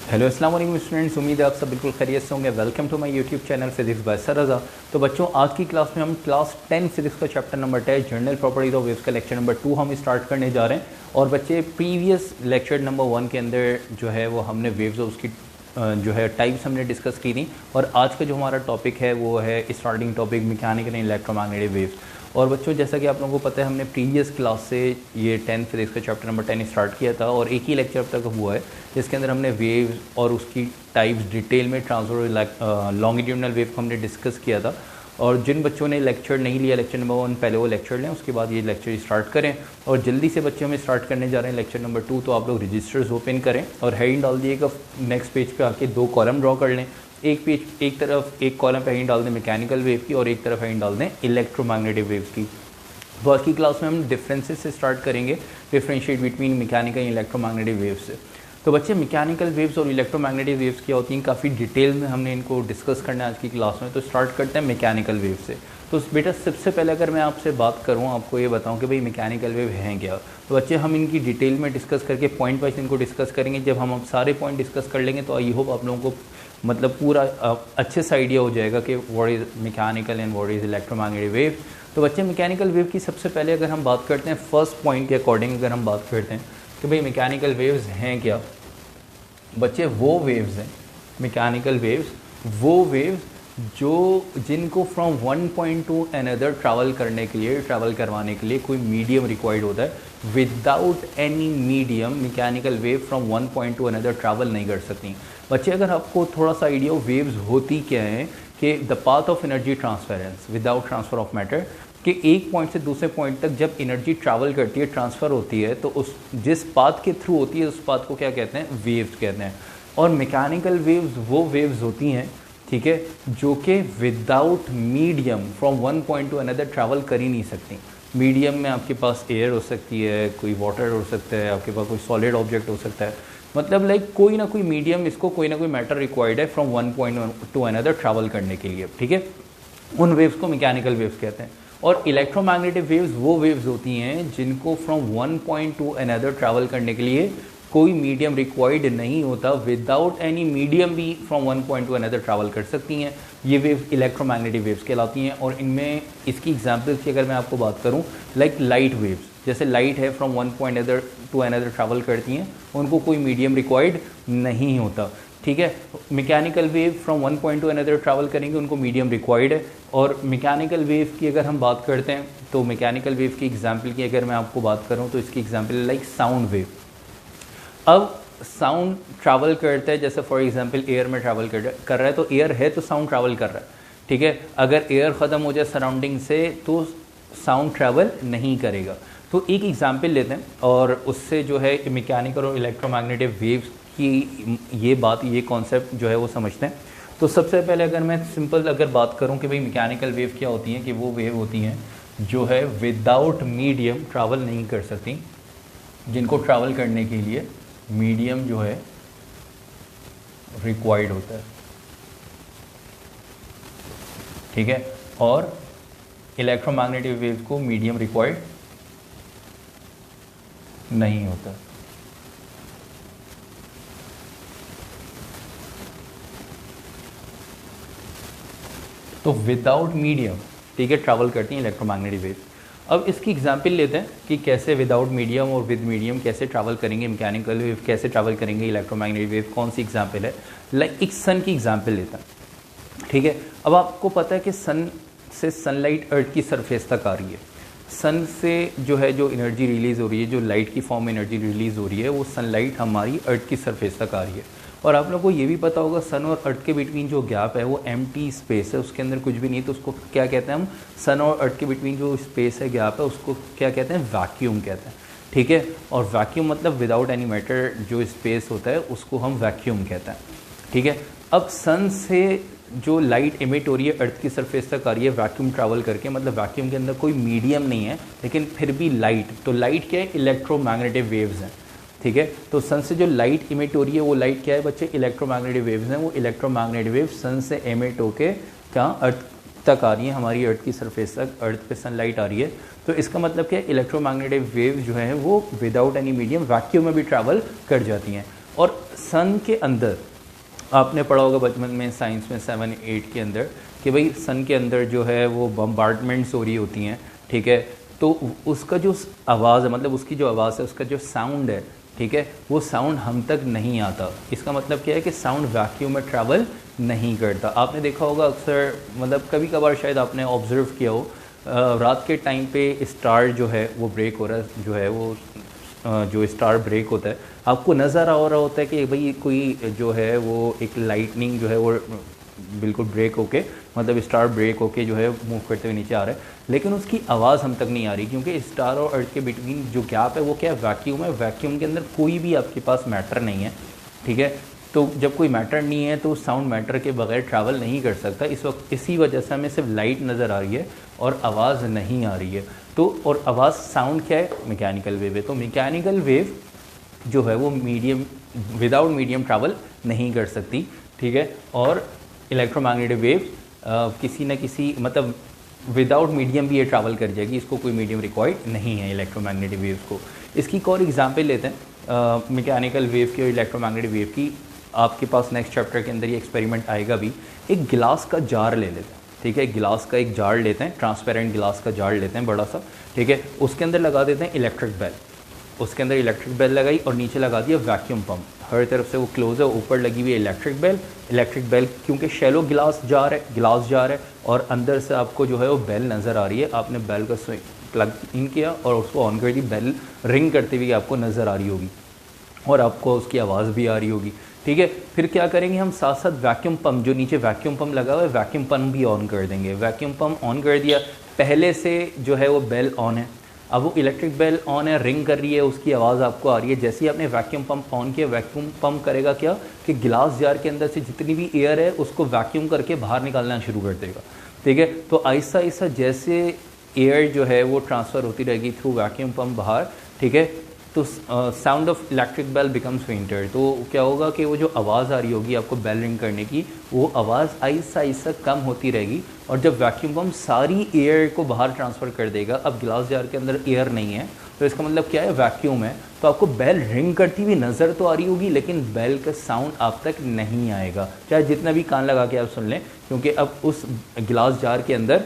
Hello अस्सलाम वालेकुम students, उम्मीद है आप सब बिल्कुल खैरियत से होंगे। Welcome to my YouTube channel physics by sir Raza. तो बच्चों, आज की क्लास में हम क्लास 10 फिजिक्स का chapter number 10 general properties of waves का लेक्चर नंबर 2 हम स्टार्ट करने जा रहे हैं। और बच्चे, प्रीवियस लेक्चर नंबर 1 के अंदर जो है वो हमने वेव्स और उसकी जो है टाइप्स हमने डिस्कस की थी। और आज का जो हमारा टॉपिक है वो है starting topic mechanical and electromagnetic waves. और बच्चों, जैसा कि आप लोगों को पता है, हमने प्रीवियस क्लास से ये 10 फिजिक्स का चैप्टर नंबर 10 स्टार्ट किया था और एक ही लेक्चर अब तक हुआ है जिसके अंदर हमने वेव्स और उसकी टाइप्स डिटेल में ट्रांसफर लॉन्गिट्यूडनल वेव को हमने डिस्कस किया था। और जिन बच्चों ने लेक्चर नहीं लिया लेक्चर नंबर 1, पहले वो लेक्चर लें, उसके बाद ये लेक्चर स्टार्ट करें। और जल्दी से बच्चे हमें स्टार्ट करने जा रहे हैं लेक्चर नंबर 2, तो आप लोग रजिस्टर्स ओपन करें और हेडिंग डाल दिएगा। नेक्स्ट पेज पे आके 2 कॉलम ड्रॉ कर लें। एक तरफ एक कॉलम पे हेडिंग डाल दें मैकेनिकल वेव की और एक तरफ हेडिंग डाल दें इलेक्ट्रोमैग्नेटिक वेव्स की। तो आज की क्लास में हम डिफरेंसेस से स्टार्ट करेंगे, differentiate between mechanical and electromagnetic waves से। तो बच्चे, मैकेनिकल वेव्स और इलेक्ट्रोमैग्नेटिक वेव्स क्या होती हैं, काफ़ी डिटेल में हमने इनको डिस्कस करना है आज की क्लास में। तो स्टार्ट करते हैं मैकेनिकल वेव से। तो बेटा, सबसे पहले अगर मैं आपसे बात करूं, आपको ये बताऊं कि भाई मैकेनिकल वेव हैं क्या, तो बच्चे हम इनकी डिटेल में डिस्कस करके पॉइंट वाइज इनको डिस्कस करेंगे। जब हम सारे पॉइंट डिस्कस कर लेंगे तो आई होप आप लोगों को मतलब पूरा अच्छे से आइडिया हो जाएगा कि what is mechanical and what is electromagnetic wave. तो बच्चे, मैकेनिकल वेव की सबसे पहले अगर हम बात करते हैं फर्स्ट पॉइंट के अकॉर्डिंग, अगर हम बात करते हैं कि भाई मैकेनिकल वेव्स हैं क्या, बच्चे वो वेव्स हैं मैकेनिकल वेव्स, वो वेव्स जिनको from one point two another travel करवाने के लिए कोई मीडियम रिक्वायर्ड होता है। Without any medium mechanical wave from one point two another travel नहीं कर सकती। बच्चे, अगर आपको थोड़ा सा आइडिया हो वेव्स होती क्या हैं, कि the path of energy transference without transfer of matter, कि एक पॉइंट से दूसरे पॉइंट तक जब एनर्जी ट्रैवल करती है, ट्रांसफ़र होती है, तो उस जिस पाथ के थ्रू होती है उस पाथ को क्या कहते हैं, वेव्स कहते हैं। और मैकेनिकल वेव्स वो वेव्स होती हैं, ठीक है, जो कि without medium from one point two another travel कर ही नहीं सकती। मीडियम में आपके पास एयर हो सकती है, कोई वाटर हो सकता है, आपके पास कोई सॉलिड ऑब्जेक्ट हो सकता है, मतलब लाइक कोई ना कोई मीडियम, इसको कोई ना कोई मैटर रिक्वायर्ड है from one point two another travel करने के लिए, ठीक है। उन वेव्स को मैकेनिकल वेव्स कहते हैं। और इलेक्ट्रोमैग्नेटिक वेव्स वो वेव्स होती हैं जिनको from one point two another travel करने के लिए कोई मीडियम रिक्वायर्ड नहीं होता, विदाउट एनी मीडियम भी from one point two another travel कर सकती हैं। ये वेव्स इलेक्ट्रोमैग्नेटिक वेव्स कहलाती हैं। और इनमें इसकी एग्जांपल्स की अगर मैं आपको बात करूं, लाइक लाइट वेव्स, जैसे लाइट है from one point two another travel करती हैं, उनको कोई मीडियम रिक्वायर्ड नहीं होता, ठीक है। Mechanical wave from one point two another travel करेंगे, उनको मीडियम रिक्वायर्ड है। और मैकेनिकल वेव की अगर हम बात करते हैं, तो मैकेनिकल वेव की एग्जांपल की अगर मैं आपको बात करूं, तो इसकी एग्जांपल है लाइक साउंड वेव। अब साउंड ट्रैवल करता है, जैसे फॉर एग्जांपल एयर में ट्रैवल कर रहा है, तो एयर है तो साउंड ट्रैवल कर रहा है, ठीक है। अगर एयर ख़त्म हो जाए सराउंडिंग से तो साउंड ट्रैवल नहीं करेगा। तो एक एग्जांपल लेते हैं और उससे जो है मैकेनिकल और इलेक्ट्रोमैग्नेटिक वेव्स की ये कॉन्सेप्ट जो है वो समझते हैं। तो सबसे पहले अगर मैं सिंपल अगर बात करूं कि भाई मैकेनिकल वेव क्या होती हैं, कि वो वेव होती हैं जो है विदाउट मीडियम ट्रैवल नहीं कर सकती, जिनको ट्रैवल करने के लिए मीडियम जो है रिक्वायर्ड होता है, ठीक है। और इलेक्ट्रोमैग्नेटिक वेव को मीडियम रिक्वायर्ड नहीं होता। तो विदाउट मीडियम, ठीक है, ट्रैवल करती हैं इलेक्ट्रोमैग्नेटिक वेव। अब इसकी एग्जांपल लेते हैं कि कैसे विदाउट मीडियम और विद मीडियम कैसे ट्रैवल करेंगे मैकेनिकल वेव, कैसे ट्रैवल करेंगे इलेक्ट्रोमैग्नेटिक वेव, कौन सी एग्जांपल है। लाइक एक सन की एग्जांपल लेते हैं, ठीक है। अब आपको पता है कि सन से सनलाइट अर्थ की सरफेस तक आ रही है। सन से जो है जो एनर्जी रिलीज़ हो रही है, जो लाइट की फॉर्म में एनर्जी रिलीज़ हो रही है, वो सनलाइट हमारी अर्थ की सरफेस तक आ रही है। और आप लोगों को ये भी पता होगा सन और अर्थ के बिटवीन जो गैप है वो एम्प्टी स्पेस है, उसके अंदर कुछ भी नहीं, तो उसको क्या कहते हैं हम, सन और अर्थ के बिटवीन जो स्पेस है, गैप है, उसको क्या कहते हैं, वैक्यूम कहते हैं, ठीक है। और वैक्यूम मतलब विदाउट एनी मैटर जो स्पेस होता है उसको हम वैक्यूम कहते हैं, ठीक है। अब सन से जो लाइट इमिट हो रही है अर्थ की सरफेस तक आ रही है वैक्यूम ट्रैवल करके, मतलब वैक्यूम के अंदर कोई मीडियम नहीं है, लेकिन फिर भी लाइट, तो लाइट क्या है, इलेक्ट्रोमैग्नेटिक वेव्स हैं, ठीक है। तो सन से जो लाइट इमिट हो रही है वो लाइट क्या है बच्चे, इलेक्ट्रोमैग्नेटिक वेव्स हैं। वो इलेक्ट्रोमैग्नेटिक वेव सन से इमिट होके क्या अर्थ तक आ रही है, हमारी अर्थ की सरफेस तक, अर्थ पे सनलाइट आ रही है। तो इसका मतलब क्या है, इलेक्ट्रोमैग्नेटिक वेव जो है वो विदाउट एनी मीडियम वैक्यूम में भी ट्रैवल कर जाती हैं। और सन के अंदर आपने पढ़ा होगा बचपन में साइंस में 7-8 के अंदर कि भाई सन के अंदर जो है वो बम्बार्डमेंट्स हो रही होती हैं, ठीक है। तो उसका जो आवाज़ है, मतलब उसकी जो आवाज़ है, उसका जो साउंड है, ठीक है, वो साउंड हम तक नहीं आता। इसका मतलब क्या है कि साउंड वैक्यूम में ट्रैवल नहीं करता। आपने देखा होगा अक्सर, मतलब कभी कभार शायद आपने ऑब्जर्व किया हो, रात के टाइम पे स्टार जो है वो ब्रेक हो रहा है, जो है वो जो स्टार ब्रेक होता है, आपको नज़र आ रहा होता है कि भाई कोई जो है वो एक लाइटनिंग जो है वो बिल्कुल ब्रेक होके, मतलब स्टार ब्रेक होके जो है मूव करते हुए नीचे आ रहा है, लेकिन उसकी आवाज़ हम तक नहीं आ रही, क्योंकि स्टार और अर्थ के बिटवीन जो गैप है वो क्या है, वैक्यूम है। वैक्यूम के अंदर कोई भी आपके पास मैटर नहीं है, ठीक है। तो जब कोई मैटर नहीं है तो साउंड मैटर के बगैर ट्रैवल नहीं कर सकता। इस वक्त इसी वजह से हमें सिर्फ लाइट नज़र आ रही है और आवाज़ नहीं आ रही है। तो और आवाज़ साउंड क्या है, मैकेनिकल वेव है। तो मैकेनिकल वेव जो है वो मीडियम, विदाउट मीडियम ट्रैवल नहीं कर सकती, ठीक है। और इलेक्ट्रोमैग्नेटिक वेव किसी न किसी, मतलब विदाउट मीडियम भी ये ट्रैवल कर जाएगी, इसको कोई मीडियम रिक्वायर्ड नहीं है इलेक्ट्रोमैग्नेटिक वेव को। इसकी एक और एग्जांपल लेते हैं मैकेनिकल वेव की और इलेक्ट्रोमैग्नेटिक वेव की। आपके पास नेक्स्ट चैप्टर के अंदर ये एक्सपेरिमेंट आएगा भी। एक गिलास का जार ले लेते हैं, ठीक है, गिलास का एक जार लेते हैं, ट्रांसपेरेंट गिलास का जार लेते हैं बड़ा सा, ठीक है। उसके अंदर लगा देते हैं इलेक्ट्रिक बेल, उसके अंदर इलेक्ट्रिक बेल लगाई और नीचे लगा दिया वैक्यूम पंप। हर तरफ से वो क्लोज है, ऊपर लगी हुई है इलेक्ट्रिक बेल। इलेक्ट्रिक बेल क्योंकि शैलो गिलास जार है और अंदर से आपको जो है वो बेल नज़र आ रही है। आपने बेल का प्लग इन किया और उसको ऑन कर दी, बेल रिंग करते हुए आपको नज़र आ रही होगी और आपको उसकी आवाज़ भी आ रही होगी, ठीक है। फिर क्या करेंगे हम, साथ साथ वैक्यूम पंप, जो नीचे वैक्यूम पंप लगा हुआ है, वैक्यूम पंप भी ऑन कर देंगे। वैक्यूम पंप ऑन कर दिया, पहले से जो है वो बेल ऑन है, अब वो इलेक्ट्रिक बेल ऑन है, रिंग कर रही है, उसकी आवाज़ आपको आ रही है। जैसे ही आपने वैक्यूम पंप ऑन किया, वैक्यूम पंप करेगा क्या कि गिलास जार के अंदर से जितनी भी एयर है उसको वैक्यूम करके बाहर निकालना शुरू कर देगा, ठीक है। तो आहिस्ता आहिस्ता जैसे एयर जो है वो ट्रांसफ़र होती रहेगी थ्रू वैक्यूम पंप बाहर, ठीक है, तो sound of electric bell becomes fainter. तो क्या होगा कि वो जो आवाज़ आ रही होगी आपको बेल रिंग करने की, वो आवाज़ आहिस्ता आहिस्ता कम होती रहेगी। और जब वैक्यूम पंप सारी एयर को बाहर ट्रांसफ़र कर देगा, अब गिलास जार के अंदर एयर नहीं है, तो इसका मतलब क्या है, वैक्यूम है, तो आपको बेल रिंग करती हुई नज़र तो आ रही होगी, लेकिन बेल का साउंड आप तक नहीं आएगा, चाहे जितना भी कान लगा के आप सुन लें, क्योंकि अब उस गिलास जार के अंदर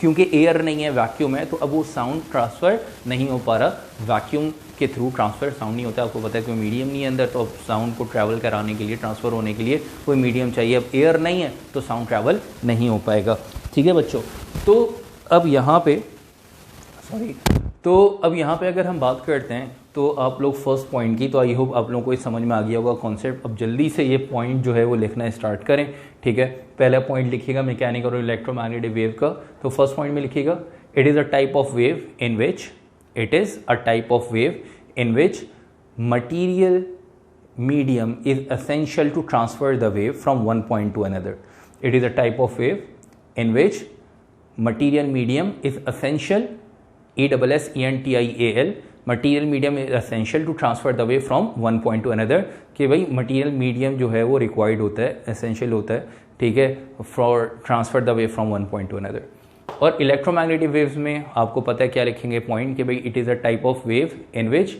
क्योंकि एयर नहीं है, वैक्यूम है, तो अब वो साउंड ट्रांसफ़र नहीं हो पा रहा। वैक्यूम के थ्रू ट्रांसफ़र साउंड नहीं होता, आपको पता है कोई मीडियम नहीं है अंदर, तो अब साउंड को ट्रैवल कराने के लिए, ट्रांसफ़र होने के लिए कोई मीडियम चाहिए। अब एयर नहीं है तो साउंड ट्रैवल नहीं हो पाएगा, ठीक है बच्चों। तो अब यहाँ पे अगर हम बात करते हैं तो आप लोग फर्स्ट पॉइंट की, तो आई होप आप लोगों को समझ में आ गया होगा कॉन्सेप्ट। अब जल्दी से ये पॉइंट जो है वो लिखना स्टार्ट करें, ठीक है। पहला पॉइंट लिखिएगा मैकेनिकल और इलेक्ट्रोमैग्नेटिक वेव का। तो फर्स्ट पॉइंट में लिखिएगा, it is a type of wave in which material medium is essential to transfer the wave from one point to another. It is a type of wave in which material medium is essential, ESSENTIAL, material medium is essential to transfer the wave from one point to another. कि भाई material medium जो है वो required होता है, essential होता है, ठीक है, for transfer the wave from one point to another. और electromagnetic waves में आपको पता है क्या लिखेंगे पॉइंट कि भाई it is a type of wave in which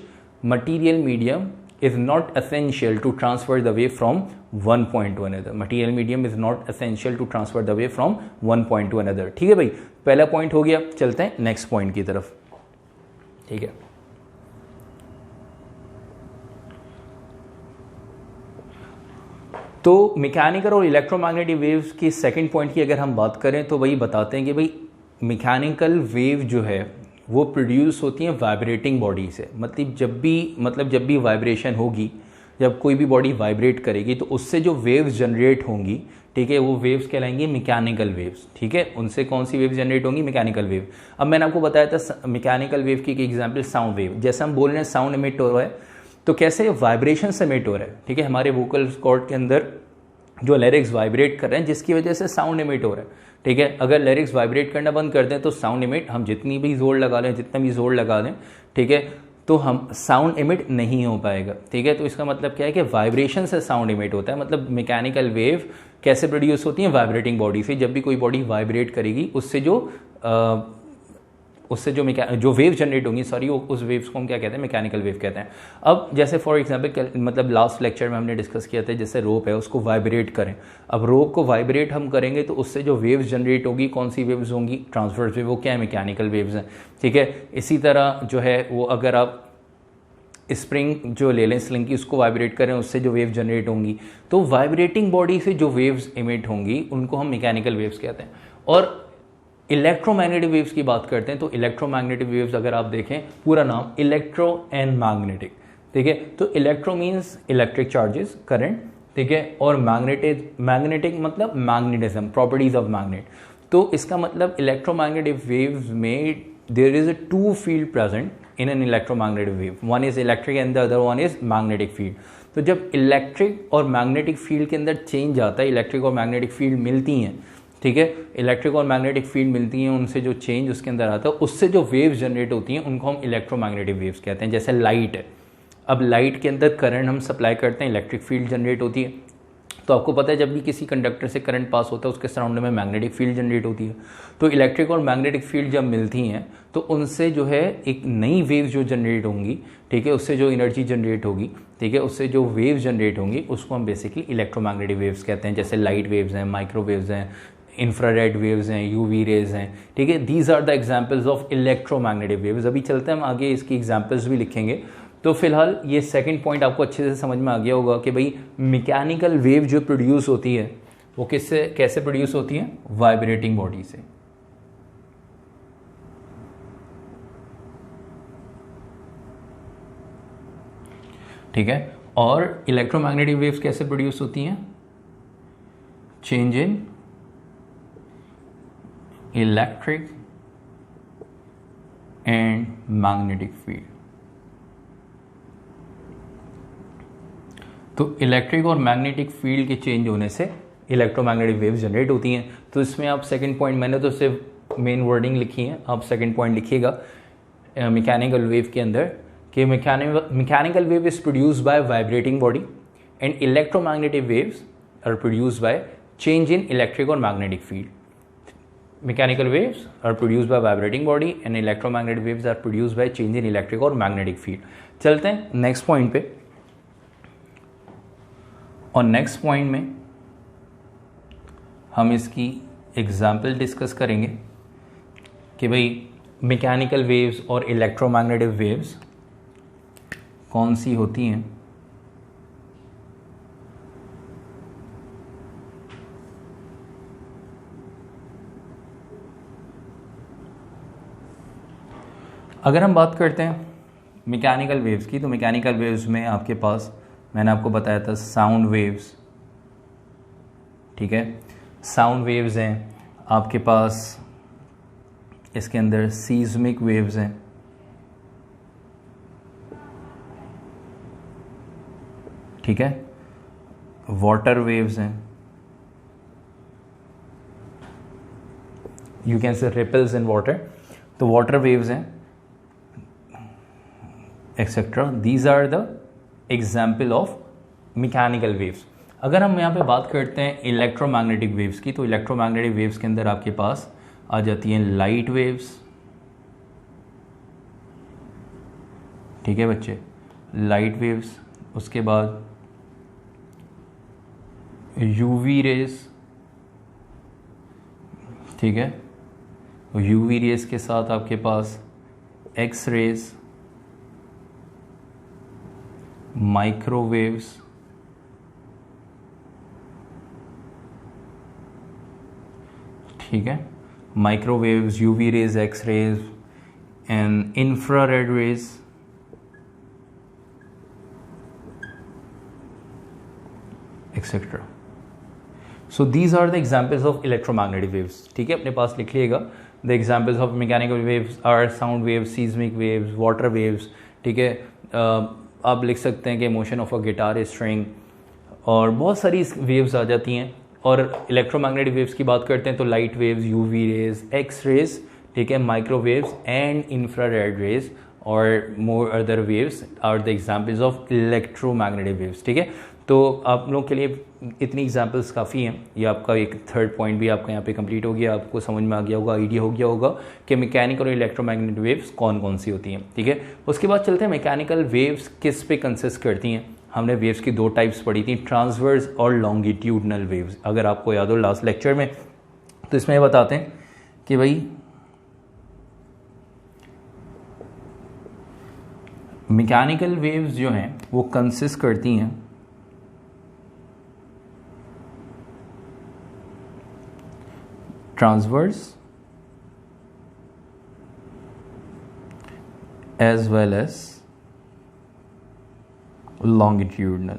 material medium is not essential to transfer the wave from one point to another. Material medium is not essential to transfer the wave from one point to another. ठीक है भाई, पहला point हो गया। चलते हैं next point की तरफ, ठीक है। तो मैकेनिकल और इलेक्ट्रोमैग्नेटिक वेव्स की सेकंड पॉइंट की अगर हम बात करें तो वही बताते हैं कि भाई मैकेनिकल वेव जो है वो प्रोड्यूस होती हैं वाइब्रेटिंग बॉडी से। मतलब जब भी वाइब्रेशन होगी, जब कोई भी बॉडी वाइब्रेट करेगी तो उससे जो वेव्स जनरेट होंगी, ठीक है, वो वेव्स कहलाएंगी मैकेनिकल वेव्स, ठीक है। उनसे कौन सी वेव्स जनरेट होंगी? Mechanical wave. अब मैंने आपको बताया था मैकेनिकल वेव की एक एग्जांपल साउंड वेव। जैसे हम बोल रहे हैं साउंड इमिट हो रहा है, तो कैसे वाइब्रेशन से इमिट हो रहा है, ठीक है। हमारे वोकल कॉर्ड के अंदर जो लिरिक्स वाइब्रेट कर रहे हैं जिसकी वजह से साउंड इमिट हो रहा है, ठीक है। अगर लिरिक्स वाइब्रेट करना बंद कर दें तो साउंड इमिट, हम जितना भी जोर लगा लें, ठीक है, तो हम साउंड इमिट नहीं हो पाएगा, ठीक है। तो इसका मतलब क्या है कि वाइब्रेशन से साउंड इमिट होता है। मतलब मैकेनिकल वेव कैसे प्रोड्यूस होती है? वाइब्रेटिंग बॉडी से। जब भी कोई बॉडी वाइब्रेट करेगी उससे जो उससे जो वेव जनरेट होंगी सॉरी, उस वेव्स को हम क्या कहते हैं, मैकेनिकल वेव कहते हैं। अब जैसे फॉर एग्जांपल मतलब लास्ट लेक्चर में हमने डिस्कस किया था, जैसे रोप है उसको वाइब्रेट करें। अब रोप को वाइब्रेट हम करेंगे तो उससे जो वेव्स जनरेट होगी, कौन सी वेव्स होंगी, ट्रांसवर्स वेव, वो क्या है, मैकेनिकल वेव्स हैं, ठीक है। इसी तरह जो है वो अगर आप स्प्रिंग जो ले लें स्लिंग की, उसको वाइब्रेट करें, उससे जो वेव जनरेट होंगी, तो वाइब्रेटिंग बॉडी से जो वेव्स इमिट होंगी उनको हम मैकेनिकल वेव्स कहते हैं। और इलेक्ट्रोमैग्नेटिक वेव्स की बात करते हैं तो इलेक्ट्रोमैग्नेटिक वेव्स अगर आप देखें पूरा नाम इलेक्ट्रो एंड मैग्नेटिक, ठीक है। तो electro means electric charges, current, ठीक है, और मैग्नेटिक मतलब मैग्नेटिज्म, प्रॉपर्टीज ऑफ मैग्नेट। तो इसका मतलब इलेक्ट्रोमैग्नेटिक वेव्स में there is a two field present in an electromagnetic wave, one is electric and the other one is magnetic field। तो जब इलेक्ट्रिक और मैग्नेटिक फील्ड के अंदर चेंज आता है, इलेक्ट्रिक और मैग्नेटिक फील्ड मिलती हैं, ठीक है, इलेक्ट्रिक और मैग्नेटिक फील्ड मिलती हैं, उनसे जो चेंज उसके अंदर आता है, उससे जो वेव्स जनरेट होती हैं उनको हम इलेक्ट्रोमैग्नेटिक वेव्स कहते हैं। जैसे लाइट है, अब लाइट के अंदर करंट हम सप्लाई करते हैं, इलेक्ट्रिक फील्ड जनरेट होती है। तो आपको पता है जब भी किसी कंडक्टर से करंट पास होता है उसके सराउंड में मैग्नेटिक फील्ड जनरेट होती है। तो इलेक्ट्रिक और मैग्नेटिक फील्ड जब मिलती हैं तो उनसे जो है एक नई वेव जो जनरेट होंगी, ठीक है, उससे जो एनर्जी जनरेट होगी, ठीक है, उससे जो वेव जनरेट होंगी उसको हम बेसिकली इलेक्ट्रोमैग्नेटिक वेव्स कहते हैं। जैसे लाइट वेव्स हैं, माइक्रोवेव्स हैं, इंफ्रारेड वेव्स हैं, यूवी रेज हैं, ठीक है, these are the examples of electromagnetic waves. अभी चलते हैं हम आगे, इसकी एग्जाम्पल्स भी लिखेंगे। तो फिलहाल ये सेकंड पॉइंट आपको अच्छे से समझ में आ गया होगा कि भाई मैकेनिकल वेव जो प्रोड्यूस होती है वो किससे कैसे प्रोड्यूस होती है, वाइब्रेटिंग बॉडी से। ठीक है, और इलेक्ट्रोमैग्नेटिक वेव्स कैसे प्रोड्यूस होती हैं, change in electric and magnetic field. तो इलेक्ट्रिक और मैग्नेटिक फील्ड के चेंज होने से इलेक्ट्रोमैग्नेटिक वेव्स जनरेट होती हैं। तो इसमें आप सेकंड पॉइंट, मैंने तो सिर्फ मेन वर्डिंग लिखी है, आप सेकंड पॉइंट लिखिएगा मैकेनिकल वेव के अंदर कि mechanical wave is produced by vibrating body and electromagnetic waves are produced by change in electric और magnetic field. Mechanical waves are produced by vibrating body and electromagnetic waves are produced by change in electric और magnetic field. चलते हैं next point पे, और next point में हम इसकी example discuss करेंगे कि भाई मैकेनिकल वेव्स और इलेक्ट्रोमैग्नेटिक वेव्स कौन सी होती हैं। अगर हम बात करते हैं मैकेनिकल वेव्स की, तो मैकेनिकल वेव्स में आपके पास मैंने आपको बताया था साउंड वेव्स, ठीक है, साउंड वेव्स हैं आपके पास, इसके अंदर सीस्मिक वेव्स हैं, ठीक है, वाटर वेव्स हैं, you can say ripples in water, तो वाटर वेव्स हैं etcetera. These are the example of mechanical waves. अगर हम यहाँ पे बात करते हैं इलेक्ट्रोमैग्नेटिक वेव्स की, तो इलेक्ट्रोमैग्नेटिक वेव्स के अंदर आपके पास आ जाती हैं लाइट वेव्स, ठीक है बच्चे, लाइट वेव्स, उसके बाद यूवी रेज, ठीक है, यूवी रेज के साथ आपके पास एक्स रेज, माइक्रोवेव्स, ठीक है, microwaves, UV rays, X rays and infrared rays, etcetera. So these are the examples of electromagnetic waves, ठीक है, अपने पास लिख लीजिएगा। The examples of mechanical waves are sound waves, seismic waves, water waves, ठीक है। आप लिख सकते हैं कि motion of a guitar string, और बहुत सारी वेव्स आ जाती हैं। और इलेक्ट्रोमैग्नेटिक वेव्स की बात करते हैं तो light waves, UV rays, X rays, ठीक है, माइक्रोवेव्स एंड इंफ्रारेड रेज और more other waves are the examples of electromagnetic waves, ठीक है। तो आप लोगों के लिए इतनी एग्जांपल्स काफ़ी हैं। ये आपका एक थर्ड पॉइंट भी आपका यहाँ पे कंप्लीट हो गया, आपको समझ में आ गया होगा, आइडिया हो गया होगा कि मैकेनिकल और इलेक्ट्रोमैग्नेटिक वेव्स कौन कौन सी होती हैं। ठीक है, उसके बाद चलते हैं मैकेनिकल वेव्स किस पे कंसिस्ट करती हैं। हमने वेव्स की दो टाइप्स पढ़ी थी, ट्रांसवर्स और लॉन्गिट्यूडनल वेव्स। अगर आपको याद हो लास्ट लेक्चर में, तो इसमें बताते हैं कि भाई मैकेनिकल वेव्स जो हैं वो कंसिस्ट करती हैं transverse as well as longitudinal.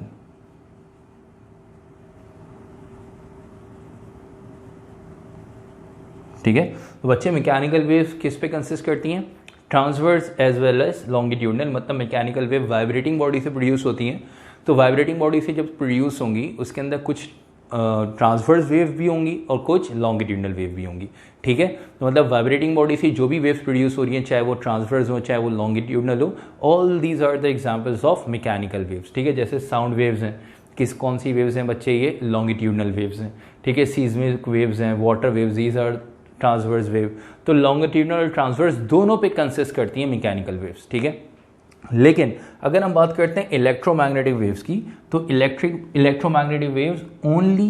ठीक है, तो बच्चे मैकेनिकल वेव्स किस पे कंसिस्ट करती हैं, transverse as well as longitudinal. मतलब मैकेनिकल वेव वाइब्रेटिंग बॉडी से प्रोड्यूस होती हैं, तो वाइब्रेटिंग बॉडी से जब प्रोड्यूस होंगी उसके अंदर कुछ ट्रांसवर्स वेव भी होंगी और कुछ लॉन्गिट्यूडनल वेव भी होंगी। ठीक है, तो मतलब वाइब्रेटिंग बॉडी से जो भी वेव्स प्रोड्यूस हो रही हैं, चाहे वो ट्रांसवर्स हो चाहे वो लॉन्गिट्यूडनल हो, all these are the examples of mechanical waves. ठीक है, जैसे साउंड वेव्स हैं, कौन सी वेव्स हैं बच्चे, ये लॉन्गिट्यूडनल वेव्स हैं। ठीक है, सीस्मिक वेव्स हैं, water waves, these are transverse wave. तो लॉन्गिट्यूडनल और ट्रांसवर्स दोनों पे कंसिस्ट करती हैं मैकेनिकल वेव्स। ठीक है, लेकिन अगर हम बात करते हैं इलेक्ट्रोमैग्नेटिक वेव्स की, तो electromagnetic waves only,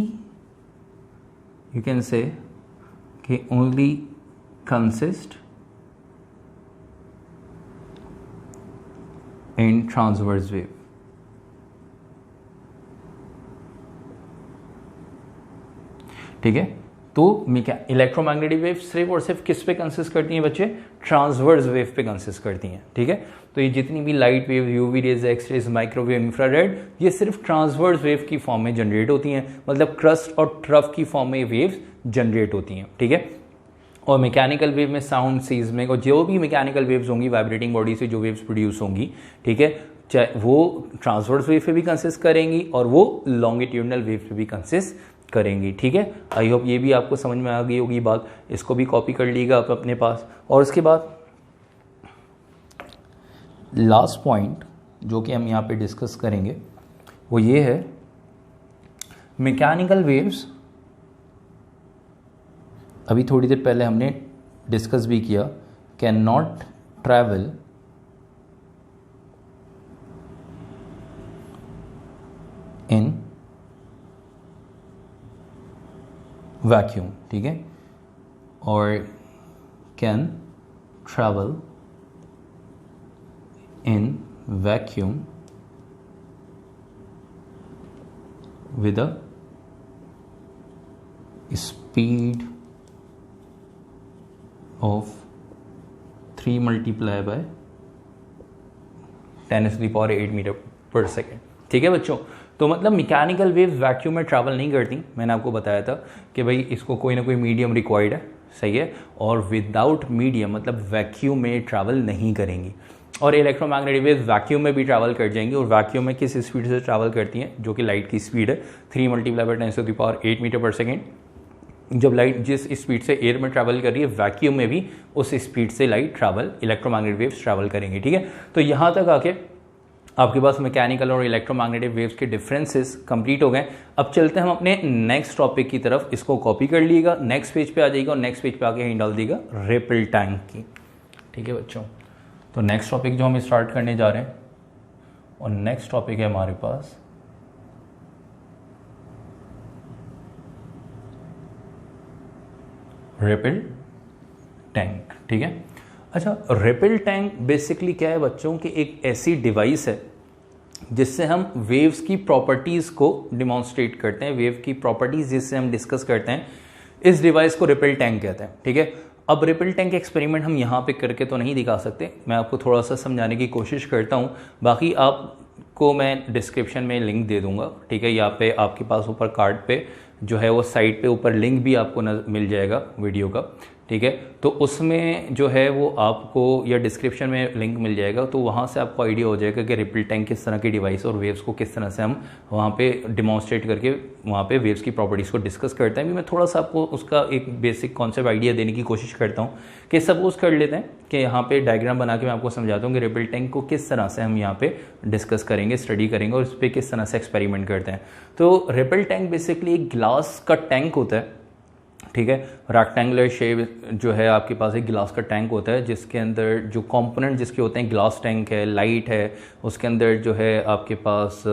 you can say कि only consist in transverse wave. ठीक है, तो इलेक्ट्रोमैग्नेटिक वेव सिर्फ और सिर्फ किस पे कंसिस्ट करती हैं बच्चे, ट्रांसवर्स वेव पे कंसिस्ट करती हैं। ठीक है, तो ये जितनी भी light wave, UV rays, X rays, microwave, infrared, ये सिर्फ ट्रांसवर्स वेव की फॉर्म में जनरेट होती हैं। मतलब क्रस्ट और ट्रफ की फॉर्म में वेव्स जनरेट होती हैं। ठीक है, और मैकेनिकल वेव में साउंड, सीस्मिक और जो भी मैकेनिकल वेव्स होंगी वाइब्रेटिंग बॉडी से जो वेव्स प्रोड्यूस होंगी, ठीक है, चाहे वो ट्रांसवर्स वेव पे भी कंसिस्ट करेंगी और वो लॉन्गिट्यूडनल वेव पे भी कंसिस्ट करेंगी। ठीक है, आई होप ये भी आपको समझ में आ गई होगी बात। इसको भी कॉपी कर लीजिएगा आप अपने पास। और उसके बाद लास्ट पॉइंट जो कि हम यहाँ पे डिस्कस करेंगे वो ये है, मैकेनिकल वेव्स अभी थोड़ी देर पहले हमने डिस्कस भी किया, can not travel in vacuum. ठीक है, और can travel in vacuum with a speed of 3 multiplied by 10⁸ metre per second. ठीक है बच्चों, तो मतलब मैकेनिकल वेव्स वैक्यूम में ट्रैवल नहीं करती। मैंने आपको बताया था कि भाई इसको कोई ना कोई मीडियम रिक्वायर्ड है, सही है, और विदाउट मीडियम मतलब वैक्यूम में ट्रैवल नहीं करेंगी। और इलेक्ट्रोमैग्नेटिक वेव्स वैक्यूम में भी ट्रैवल कर जाएंगी, और वैक्यूम में किस स्पीड से ट्रैवल करती हैं, जो कि लाइट की स्पीड है 3 × 10⁸ मीटर पर सेकेंड। जब लाइट जिस स्पीड से एयर में ट्रैवल कर रही है, वैक्यूम में भी उस स्पीड से light travel, electromagnetic waves travel करेंगी। ठीक है, तो यहाँ तक आके आपके पास मैकेनिकल और इलेक्ट्रोमैग्नेटिक वेव्स के डिफरेंसेस कंप्लीट हो गए। अब चलते हैं हम अपने नेक्स्ट टॉपिक की तरफ। इसको कॉपी कर लीजिएगा, नेक्स्ट पेज पे आ जाइएगा और नेक्स्ट पेज पे आके यहीं डाल दीजिएगा रिपल टैंक की। ठीक है बच्चों, तो नेक्स्ट टॉपिक जो हम स्टार्ट करने जा रहे हैं, और नेक्स्ट टॉपिक है हमारे पास रिपल टैंक। ठीक है, अच्छा, रिपल टैंक बेसिकली क्या है बच्चों कि एक ऐसी डिवाइस है जिससे हम वेव्स की प्रॉपर्टीज को डिमॉन्स्ट्रेट करते हैं, वेव की प्रॉपर्टीज जिससे हम डिस्कस करते हैं, इस डिवाइस को रिपल टैंक कहते हैं। ठीक है, अब रिपल टैंक एक्सपेरिमेंट हम यहाँ पे करके तो नहीं दिखा सकते, मैं आपको थोड़ा सा समझाने की कोशिश करता हूँ, बाकी आपको मैं डिस्क्रिप्शन में लिंक दे दूंगा। ठीक है, यहाँ पे आपके पास ऊपर कार्ड पे जो है वो साइड पे ऊपर लिंक भी आपको मिल जाएगा वीडियो का। ठीक ठीक है। तो उसमें जो है वो आपको या डिस्क्रिप्शन में लिंक मिल जाएगा, तो वहाँ से आपको आइडिया हो जाएगा कि रिपल टैंक किस तरह की डिवाइस और वेव्स को किस तरह से हम वहाँ पे डिमॉन्स्ट्रेट करके वहाँ पे वेव्स की प्रॉपर्टीज़ को डिस्कस करते हैं। भी मैं थोड़ा सा आपको उसका एक बेसिक कॉन्सेप्ट आइडिया देने की कोशिश करता हूँ कि सपोज कर लेते हैं कि यहाँ पे डायग्राम बना के मैं आपको समझाता हूँ कि रिपल टैंक को किस तरह से हम यहाँ पे डिस्कस करेंगे, स्टडी करेंगे और इस पर किस तरह से एक्सपेरिमेंट करते हैं। तो रिपल टैंक बेसिकली एक ग्लास का टैंक होता है, ठीक है। रेक्टेंगुलर शेप जो है आपके पास एक गिलास का टैंक होता है, जिसके अंदर जो कंपोनेंट जिसके होते हैं, ग्लास टैंक है, लाइट है, उसके अंदर जो है आपके पास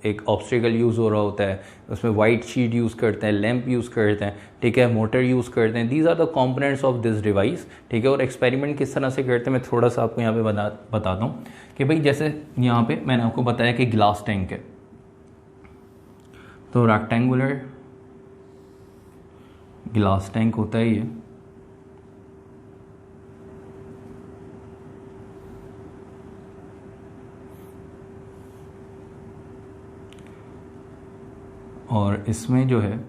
एक ऑब्स्टिकल यूज़ हो रहा होता है, उसमें वाइट शीट यूज़ करते हैं, लैंप यूज़ करते हैं, ठीक है, मोटर यूज़ करते हैं। These are the components of this device, ठीक है। और एक्सपेरिमेंट किस तरह से करते हैं मैं थोड़ा सा आपको यहाँ पे बताता हूँ कि भाई जैसे यहाँ पे मैंने आपको बताया कि ग्लास टैंक है, तो रेक्टेंगुलर ग्लास टैंक होता है ये, और इसमें जो है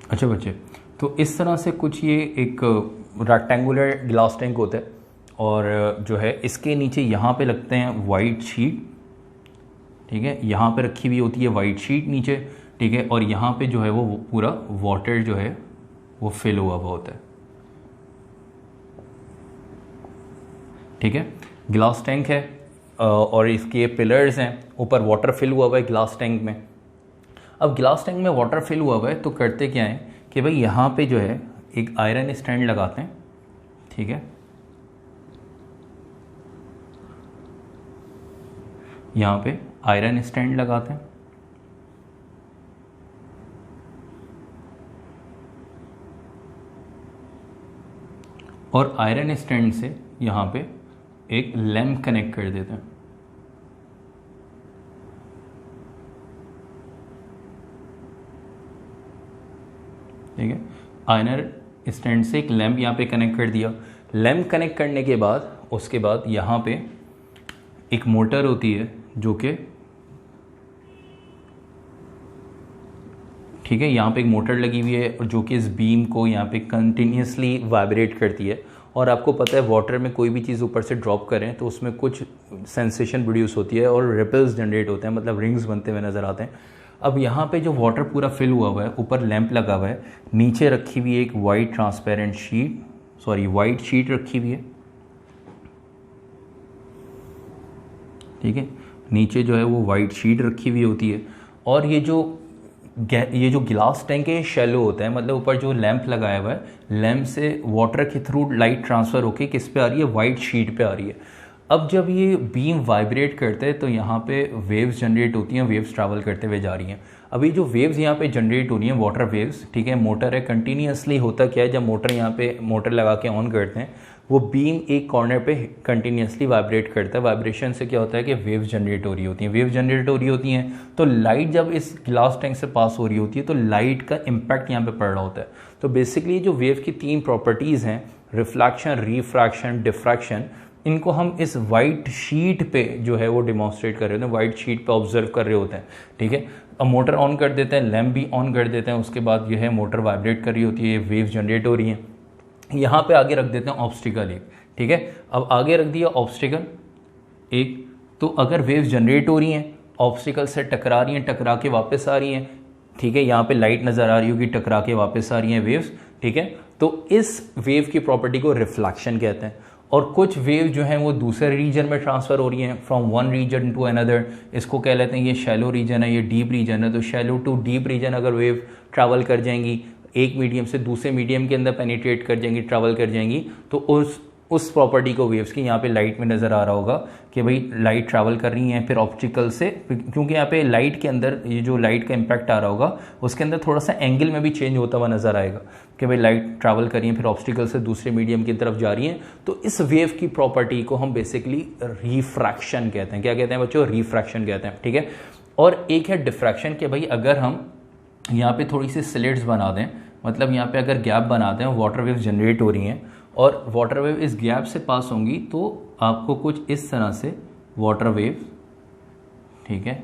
अच्छा बच्चे, तो इस तरह से कुछ ये एक रेक्टेंगुलर ग्लास टैंक होता है और जो है इसके नीचे यहाँ पे लगते हैं वाइट शीट, ठीक है, यहाँ पे रखी हुई होती है वाइट शीट नीचे, ठीक है, और यहाँ पे जो है वो पूरा वाटर जो है वो फिल हुआ हुआ होता है, ठीक है। ग्लास टैंक है और इसके पिलर्स हैं, ऊपर वाटर फिल हुआ हुआ है ग्लास टैंक में। अब ग्लास टैंक में वाटर फिल हुआ हुआ है तो करते क्या है कि भाई यहाँ पे जो है एक आयरन स्टैंड लगाते हैं, ठीक है, यहाँ पे आयरन स्टैंड लगाते हैं और आयरन स्टैंड से यहाँ पे एक लैंप कनेक्ट कर देते हैं, ठीक है। आयरन स्टैंड से एक लैंप यहाँ पे कनेक्ट कर दिया। लैंप कनेक्ट करने के बाद उसके बाद यहाँ पे एक मोटर होती है जो कि, ठीक है, यहाँ पे एक मोटर लगी हुई है जो कि इस बीम को यहाँ पे कंटिन्यूसली वाइब्रेट करती है। और आपको पता है वाटर में कोई भी चीज़ ऊपर से ड्रॉप करें तो उसमें कुछ सेंसेशन प्रोड्यूस होती है और रिपल्स जनरेट होते हैं, मतलब रिंग्स बनते हुए नज़र आते हैं। अब यहाँ पे जो वाटर पूरा फिल हुआ हुआ है, ऊपर लैंप लगा हुआ है, नीचे रखी हुई एक white transparent sheet, sorry white sheet रखी हुई है, ठीक है, नीचे जो है वो वाइट शीट रखी हुई होती है। और ये जो गिलास टैंक है शैलो होता है, मतलब ऊपर जो लैंप लगाया हुआ है, लैंप से वाटर के थ्रू लाइट ट्रांसफ़र होके किस पे आ रही है, वाइट शीट पे आ रही है। अब जब ये बीम वाइब्रेट करते हैं तो यहाँ पे वेव्स जनरेट होती हैं, वेव्स ट्रैवल करते हुए जा रही हैं। अभी जो वेव्स यहाँ पे जनरेट हो रही हैं वाटर वेव्स, ठीक है, मोटर है, कंटिन्यूसली होता क्या है, जब मोटर यहाँ पे मोटर लगा के ऑन करते हैं वो बीम एक कॉर्नर पे कंटिन्यूसली वाइब्रेट करता है। वाइब्रेशन से क्या होता है कि वेव्स जनरेट हो रही होती हैं। वेव्स जनरेट हो रही होती हैं तो लाइट जब इस ग्लास टैंक से पास हो रही होती है तो लाइट का इम्पैक्ट यहाँ पे पड़ रहा होता है। तो बेसिकली जो वेव की 3 प्रॉपर्टीज़ हैं, रिफ्लेक्शन, रिफ्रैक्शन, डिफ्रैक्शन, इनको हम इस वाइट शीट पे जो है वो डिमॉन्स्ट्रेट कर रहे होते हैं, वाइट शीट पे ऑब्जर्व कर रहे होते हैं, ठीक है। अब मोटर ऑन कर देते हैं, लैंप भी ऑन कर देते हैं, उसके बाद जो है मोटर वाइब्रेट कर रही होती है, वेव जनरेट हो रही हैं। यहाँ पे आगे रख देते हैं ऑब्स्टिकल एक, ठीक है। अब आगे रख दिया ऑब्स्टिकल एक, तो अगर वेव जनरेट हो रही हैं, ऑब्स्टिकल से टकरा रही हैं, टकरा के वापस आ रही हैं, ठीक है, यहाँ पे लाइट नज़र आ रही होगी, टकरा के वापस आ रही हैं वेव्स, ठीक है। तो इस वेव की प्रॉपर्टी को रिफ्लेक्शन कहते हैं। और कुछ वेव जो हैं वो दूसरे रीजन में ट्रांसफ़र हो रही हैं, from one region to another, इसको कह लेते हैं ये शैलो रीजन है, ये डीप रीजन है। तो शैलो टू डीप रीजन अगर वेव ट्रैवल कर जाएंगी, एक मीडियम से दूसरे मीडियम के अंदर पेनिट्रेट कर जाएंगी, ट्रैवल कर जाएंगी, तो उस प्रॉपर्टी को वेव्स की, यहाँ पे लाइट में नज़र आ रहा होगा कि भाई लाइट ट्रैवल कर रही है फिर ऑप्टिकल से, क्योंकि यहाँ पे लाइट के अंदर ये जो लाइट का इम्पैक्ट आ रहा होगा उसके अंदर थोड़ा सा एंगल में भी चेंज होता हुआ नज़र आएगा कि भाई लाइट ट्रैवल कर रही है फिर ऑब्स्टिकल से दूसरे मीडियम की तरफ जा रही है। तो इस वेव की प्रॉपर्टी को हम बेसिकली रिफ्रैक्शन कहते हैं। क्या कहते हैं बच्चों? रिफ्रैक्शन कहते हैं, ठीक है। और एक है डिफ्रैक्शन, कि भाई अगर हम यहाँ पे थोड़ी सी स्लिट्स बना दें, मतलब यहाँ पे अगर गैप बना दें और वाटर वेव जनरेट हो रही हैं और वाटर वेव इस गैप से पास होंगी तो आपको कुछ इस तरह से वाटर वेव, ठीक है,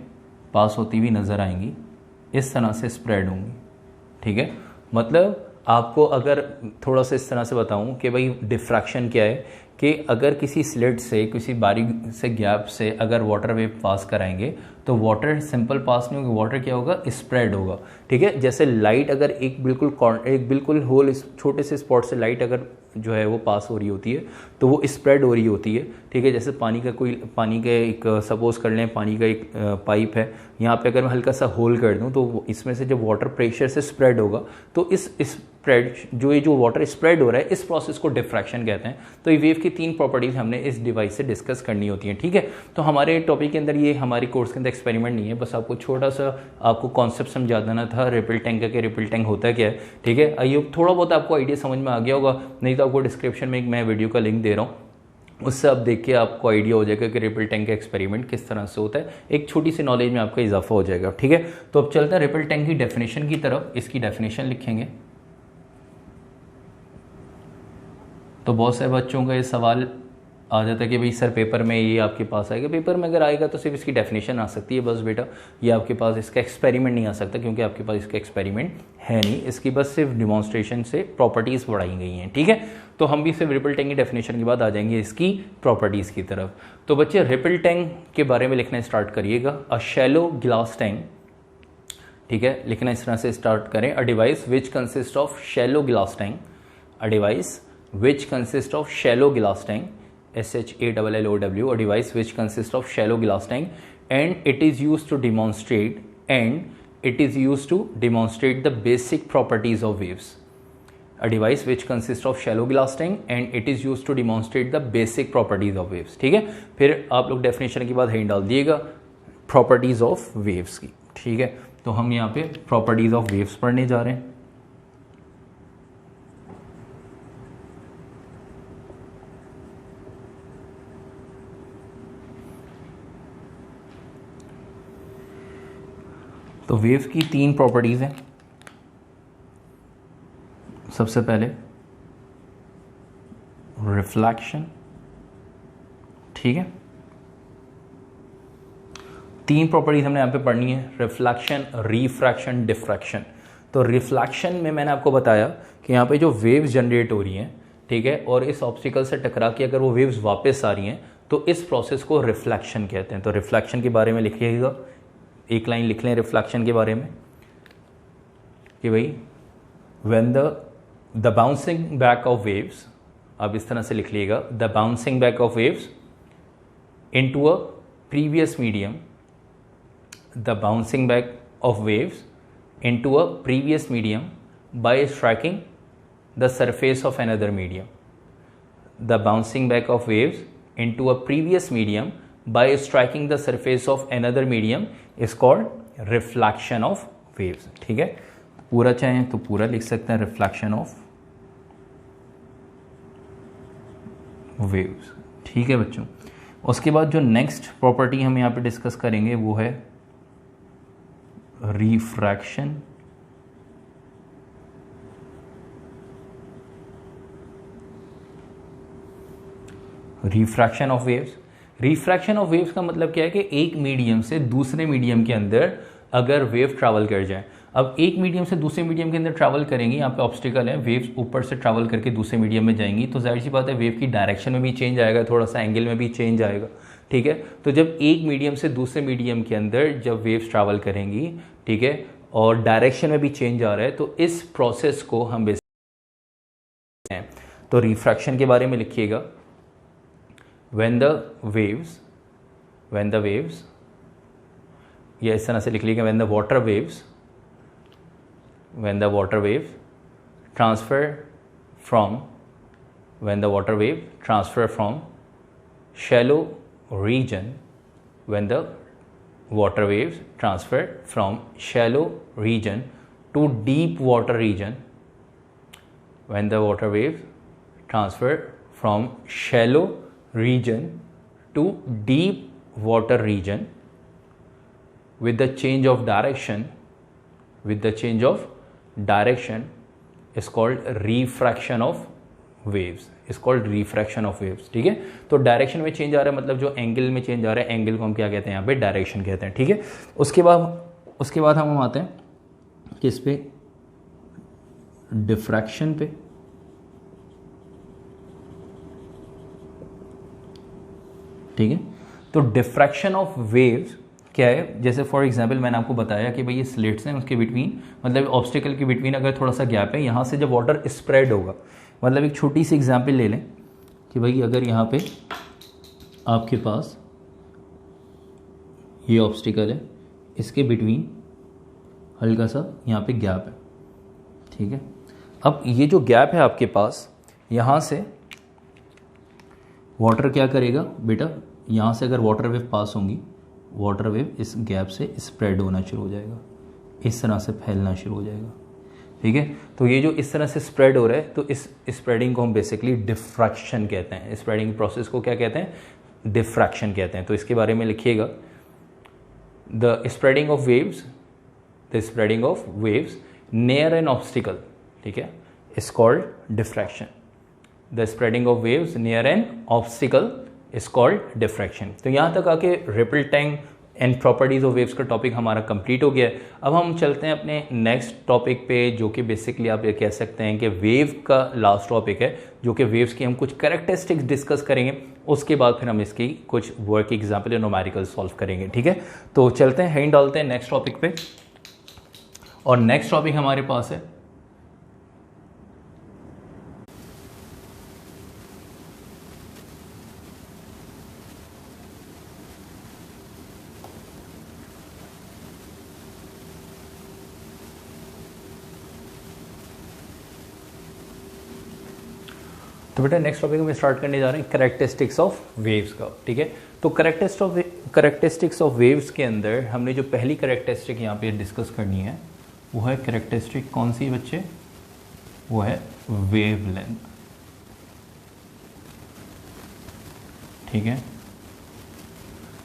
पास होती हुई नज़र आएंगी, इस तरह से स्प्रेड होंगी, ठीक है। मतलब आपको अगर थोड़ा सा इस तरह से बताऊं कि भाई डिफ्रैक्शन क्या है, कि अगर किसी स्लिट से, किसी बारीक से गैप से अगर वाटर वेव पास कराएंगे तो वाटर सिंपल पास नहीं होगा, वाटर क्या होगा? स्प्रेड होगा, ठीक है। जैसे लाइट अगर एक बिल्कुल होल छोटे से स्पॉट से लाइट अगर जो है वो पास हो रही होती है तो वो स्प्रेड हो रही होती है, ठीक है। जैसे पानी का एक सपोज कर लें, पानी का एक पाइप है, यहाँ पे अगर मैं हल्का सा होल कर दूँ तो इसमें से जब वाटर प्रेशर से स्प्रेड होगा तो इस स्प्रेड जो वाटर स्प्रेड हो रहा है इस प्रोसेस को डिफ्रैक्शन कहते हैं। तो ये वेव की 3 प्रॉपर्टीज हमने इस डिवाइस से डिस्कस करनी होती हैं, ठीक है। तो हमारे टॉपिक के अंदर ये हमारे कोर्स के अंदर एक्सपेरिमेंट नहीं है, बस आपको छोटा सा आपको कॉन्सेप्ट समझा देना था रिपल टैंक का, कि रिपल टैंक होता क्या है, ठीक है। आइए थोड़ा बहुत आपको आइडिया समझ में आ गया होगा, नहीं तो आपको डिस्क्रिप्शन में एक मैं वीडियो का लिंक दे रहा हूँ, उससे आप देख के आपको आइडिया हो जाएगा कि रिपल टैंक का एक्सपेरिमेंट किस तरह से होता है, एक छोटी सी नॉलेज में आपका इजाफा हो जाएगा, ठीक है। तो अब चलते हैं रिपल टैंक की डेफिनेशन की तरफ। इसकी डेफिनेशन लिखेंगे। तो बहुत सारे बच्चों का ये सवाल आ जाता है कि भाई सर पेपर में ये आपके पास आएगा, पेपर में अगर आएगा तो सिर्फ इसकी डेफिनेशन आ सकती है बस बेटा, ये आपके पास इसका एक्सपेरिमेंट नहीं आ सकता, क्योंकि आपके पास इसका एक्सपेरिमेंट है नहीं, इसकी बस सिर्फ डिमॉन्स्ट्रेशन से प्रॉपर्टीज़ बढ़ाई गई हैं, ठीक है। तो हम भी सिर्फ रिपल टैंक की डेफिनेशन के बाद आ जाएंगे इसकी प्रॉपर्टीज़ की तरफ। तो बच्चे रिपल टैंक के बारे में लिखना स्टार्ट करिएगा। अ शैलो ग्लास टैंक, ठीक है, लिखना इस तरह से स्टार्ट करें। A device which consist of shallow glass tank, a device which consists of shallow glass tank, SHALLOW, a device which consists of shallow glass tank, and it is used to demonstrate the basic properties of waves. A device which consists of shallow glass tank and it is used to demonstrate the basic properties of waves, ठीक है। फिर आप लोग definition के बाद head डाल दिएगा properties of waves की, ठीक है। तो हम यहाँ पे प्रॉपर्टीज ऑफ वेव्स पढ़ने जा रहे हैं। तो वेव की 3 प्रॉपर्टीज़ हैं। सबसे पहले रिफ्लेक्शन, ठीक है। 3 प्रॉपर्टीज हमने यहाँ पे पढ़नी है, रिफ्लेक्शन, रिफ्रैक्शन, डिफ्रैक्शन। तो रिफ्लेक्शन में मैंने आपको बताया कि यहाँ पे जो वेव्स जनरेट हो रही हैं, ठीक है, और इस ऑब्स्टिकल से टकरा के अगर वो वेव्स वापस आ रही हैं तो इस प्रोसेस को रिफ्लेक्शन कहते हैं। तो रिफ्लेक्शन के बारे में लिखिएगा, एक लाइन लिख लें रिफ्लेक्शन के बारे में कि भाई when the bouncing back of waves, आप इस तरह से लिख लीजिएगा, the bouncing back of waves into a previous medium, the bouncing back of waves into a previous medium bye striking the surface of another medium, the bouncing back of waves into a previous medium by striking the surface of another medium is called reflection of waves, ठीक है। पूरा चाहें तो पूरा लिख सकते हैं, reflection of waves, ठीक है बच्चों। उसके बाद जो नेक्स्ट प्रॉपर्टी हम यहाँ पे डिस्कस करेंगे वो है refraction, refraction of waves. Refraction of waves का मतलब क्या है कि एक मीडियम से दूसरे मीडियम के अंदर अगर वेव ट्रैवल कर जाए, अब एक मीडियम से दूसरे मीडियम के अंदर ट्रैवल करेंगी, यहाँ पे ऑब्स्टिकल है, वेव्स ऊपर से ट्रैवल करके दूसरे मीडियम में जाएंगी, तो जाहिर सी बात है वेव की डायरेक्शन में भी चेंज आएगा, थोड़ा सा एंगल में भी चेंज आएगा, ठीक है। तो जब एक मीडियम से दूसरे मीडियम के अंदर जब वेव्स ट्रैवल करेंगी, ठीक है, और डायरेक्शन में भी चेंज आ रहा है, तो इस प्रोसेस को हम बेसिकली हैं। तो रिफ्रैक्शन के बारे में लिखिएगा, when the waves, या इस तरह से लिख लीजिए, when the water waves transfer from when the water wave transfer from shallow region, when the water waves transfer from shallow region to deep water region, when the water waves transfer from shallow region to deep water region with the change of direction, is called refraction of waves, ठीक है। तो direction में change आ रहा है, मतलब जो angle में change आ रहा है, एंगल को हम क्या कहते हैं यहाँ पे, डायरेक्शन कहते हैं, ठीक है। उसके बाद हम आते हैं किस पे, डिफ्रैक्शन पे। ठीक है, तो डिफ्रैक्शन ऑफ वेव्स क्या है, जैसे फॉर एग्जांपल मैंने आपको बताया कि भाई ये स्लिट्स हैं, उसके बिटवीन मतलब ऑब्स्टिकल के बिटवीन अगर थोड़ा सा गैप है, यहाँ से जब वाटर स्प्रेड होगा, मतलब एक छोटी सी एग्जांपल ले लें कि भाई अगर यहाँ पे आपके पास ये ऑब्स्टिकल है, इसके बिटवीन हल्का सा यहाँ पे गैप है, ठीक है। अब ये जो गैप है आपके पास, यहाँ से वाटर क्या करेगा बेटा, यहाँ से अगर वाटर वेव पास होंगी, वाटर वेव इस गैप से स्प्रेड होना शुरू हो जाएगा, इस तरह से फैलना शुरू हो जाएगा, ठीक है। तो ये जो इस तरह से स्प्रेड हो रहा है, तो इस स्प्रेडिंग को हम बेसिकली डिफ्रैक्शन कहते हैं। स्प्रेडिंग प्रोसेस को क्या कहते हैं, डिफ्रैक्शन कहते हैं। तो इसके बारे में लिखिएगा, the spreading of waves near an obstacle, ठीक है, is called diffraction. The spreading of waves near an obstacle is called diffraction. तो यहाँ तक आके ripple time and properties of waves का टॉपिक हमारा कंप्लीट हो गया है। अब हम चलते हैं अपने नेक्स्ट टॉपिक पे, जो कि बेसिकली आप ये कह सकते हैं कि वेव का लास्ट टॉपिक है, जो कि वेव्स की हम कुछ कैरेक्टरिस्टिक्स डिस्कस करेंगे। उसके बाद फिर हम इसकी कुछ वर्क एग्जाम्पल या न्यूमेरिकल सॉल्व करेंगे, ठीक है। तो चलते हैं, हैंड डालते हैं नेक्स्ट टॉपिक पे, और नेक्स्ट टॉपिक हमारे पास है तो बेटा नेक्स्ट टॉपिक में स्टार्ट करने जा रहे हैं कैरेक्टरिस्टिक्स ऑफ वेव्स का, ठीक है। तो कैरेक्टरिस्टिक्स ऑफ वेव्स के अंदर हमने जो पहली कैरेक्टरिस्टिक यहाँ पे डिस्कस करनी है, वो है कैरेक्टरिस्टिक कौन सी बच्चे, वो है वेवलेंथ, ठीक है।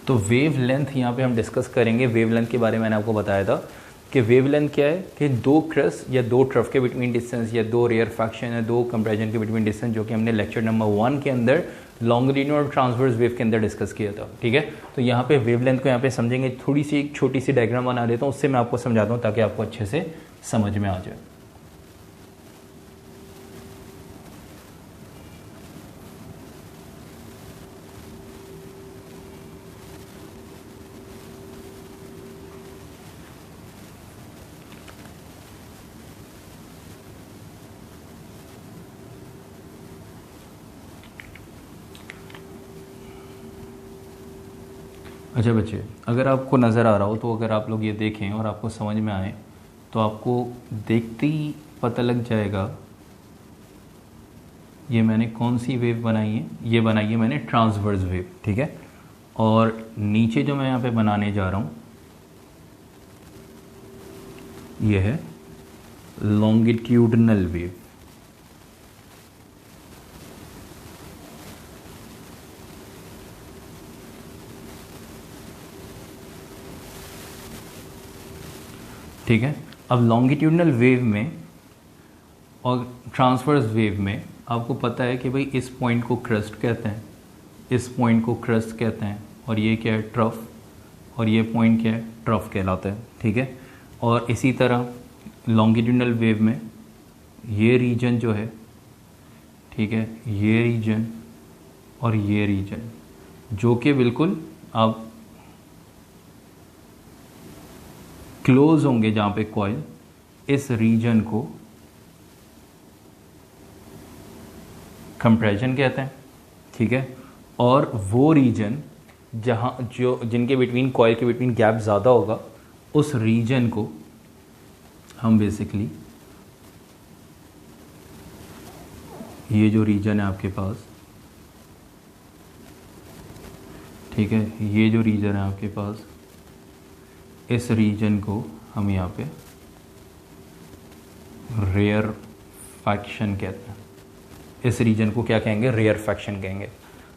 तो वेवलेंथ यहाँ पे हम डिस्कस करेंगे। वेवलेंथ के बारे में मैंने आपको बताया था कि वेवलेंथ क्या है कि दो क्रस्ट या दो ट्रफ के बिटवीन डिस्टेंस, या दो रेयर फ्रैक्शन या दो कंपैरिजन के बिटवीन डिस्टेंस, जो कि हमने लेक्चर नंबर 1 के अंदर लॉन्गिट्यूडिनल और ट्रांसवर्स वेव के अंदर डिस्कस किया था, ठीक है। तो यहाँ पे वेवलेंथ को यहाँ पे समझेंगे। थोड़ी सी एक छोटी सी डायग्राम बना देता हूँ, उससे मैं आपको समझाता हूँ ताकि आपको अच्छे से समझ में आ जाए। अच्छा बच्चे, अगर आपको नज़र आ रहा हो, तो अगर आप लोग ये देखें और आपको समझ में आए, तो आपको देखते ही पता लग जाएगा ये मैंने कौन सी वेव बनाई है। ये बनाई है मैंने ट्रांसवर्स वेव, ठीक है। और नीचे जो मैं यहाँ पे बनाने जा रहा हूँ, ये है लॉन्गिट्यूडनल वेव, ठीक है। अब लॉन्गिट्यूडनल वेव में और ट्रांसवर्स वेव में आपको पता है कि भाई इस पॉइंट को क्रस्ट कहते हैं, इस पॉइंट को क्रस्ट कहते हैं, और ये क्या है, ट्रफ, और ये पॉइंट क्या है, ट्रफ कहलाता है, ठीक है। और इसी तरह लॉन्गिट्यूडनल वेव में ये रीजन जो है, ठीक है, ये रीजन और ये रीजन, जो कि बिल्कुल आप क्लोज होंगे जहाँ पे कॉइल, इस रीजन को कंप्रेशन कहते हैं, ठीक है। और वो रीजन जहाँ जिनके बिटवीन कॉइल के बिटवीन गैप ज़्यादा होगा, उस रीजन को हम बेसिकली ये जो रीजन है आपके पास, ठीक है, ये जो रीजन है आपके पास, इस रीजन को हम यहाँ पे रेयर फैक्शन कहते हैं। इस रीजन को क्या कहेंगे? रेयर फैक्शन कहेंगे।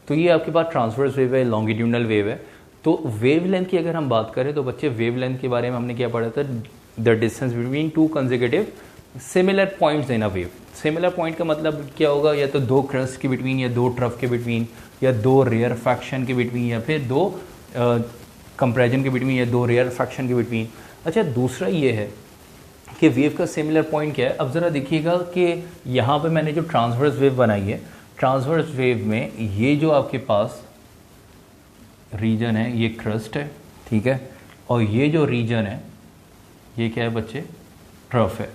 तो ये आपके पास ट्रांसवर्स वेव है, लॉन्गिट्यूडनल वेव है। तो वेवलेंथ की अगर हम बात करें तो बच्चे वेवलेंथ के बारे में हमने क्या पढ़ा था? The distance between two consecutive similar points in a wave. Similar point का मतलब क्या होगा? या तो दो क्रस्ट के बिटवीन, या दो ट्रफ के बिटवीन, या दो रेयर फैक्शन के बिटवीन, या फिर दो कंपैरिजन के बिटवीन, या दो रेयर फैक्शन के बिटवीन। अच्छा, दूसरा ये है कि वेव का सिमिलर पॉइंट क्या है। अब ज़रा देखिएगा कि यहाँ पे मैंने जो ट्रांसवर्स वेव बनाई है, ट्रांसवर्स वेव में ये जो आपके पास रीजन है ये क्रस्ट है, ठीक है, और ये जो रीजन है ये क्या है बच्चे? ट्रफ है।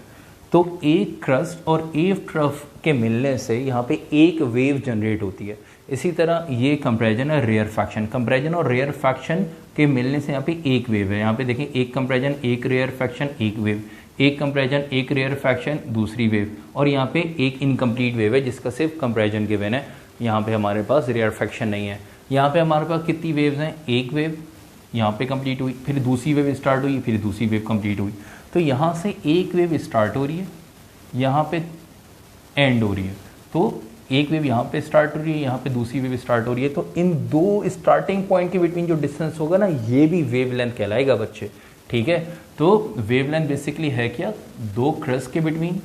तो एक क्रस्ट और एक ट्रफ के मिलने से यहाँ पे एक वेव जनरेट होती है। इसी तरह ये कंपैरिजन है रेयर फैक्शन। कंपैरिजन और रेयर फैक्शन के मिलने से यहाँ पे एक वेव है। यहाँ पे देखें, एक कंपैरिजन, एक रेयर फैक्शन, एक वेव, एक कंपैरिजन, एक रेयर फैक्शन, दूसरी वेव, और यहाँ पे एक इनकम्प्लीट वेव है जिसका सिर्फ कंपैरिजन गिवन है। यहाँ पे हमारे पास रेयर फैक्शन नहीं है। यहाँ पे हमारे पास कितनी वेव्स हैं? एक वेव यहाँ पे कंप्लीट हुई, फिर दूसरी वेव स्टार्ट हुई, फिर दूसरी वेव कंप्लीट हुई। तो यहाँ से एक वेव स्टार्ट हो रही है, यहाँ पे एंड हो रही है। तो एक वेव यहाँ पे स्टार्ट हो रही है, यहाँ पे दूसरी वेव स्टार्ट हो रही है। तो इन दो स्टार्टिंग पॉइंट के बिटवीन जो डिस्टेंस होगा ना, ये भी वेवलेंथ कहलाएगा बच्चे, ठीक है। तो वेवलेंथ बेसिकली है क्या? दो क्रस्ट के बिटवीन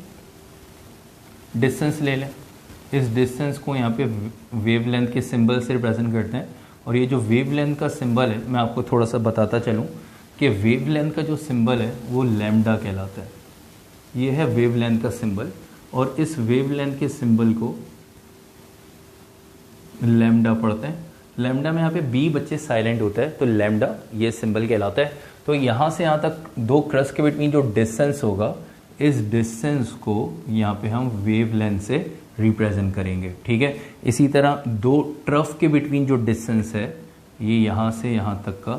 डिस्टेंस ले लें, इस डिस्टेंस को यहाँ पे वेवलेंथ के सिंबल से रिप्रेजेंट करते हैं। और ये जो वेवलेंथ का सिंबल है, मैं आपको थोड़ा सा बताता चलूँ कि वेवलेंथ का जो सिंबल है वो लैम्डा कहलाता है। ये है वेवलेंथ का सिंबल, और इस वेवलेंथ के सिंबल को लैम्डा पढ़ते हैं। लैम्डा में यहाँ पे बी बच्चे साइलेंट होता है, तो लैम्डा ये सिंबल कहलाता है। तो यहाँ से यहाँ तक दो क्रस्ट के बिटवीन जो डिस्टेंस होगा, इस डिस्टेंस को यहाँ पे हम वेवलेंथ से रिप्रेजेंट करेंगे, ठीक है। इसी तरह दो ट्रफ के बिटवीन जो डिस्टेंस है, ये यहाँ से यहाँ तक का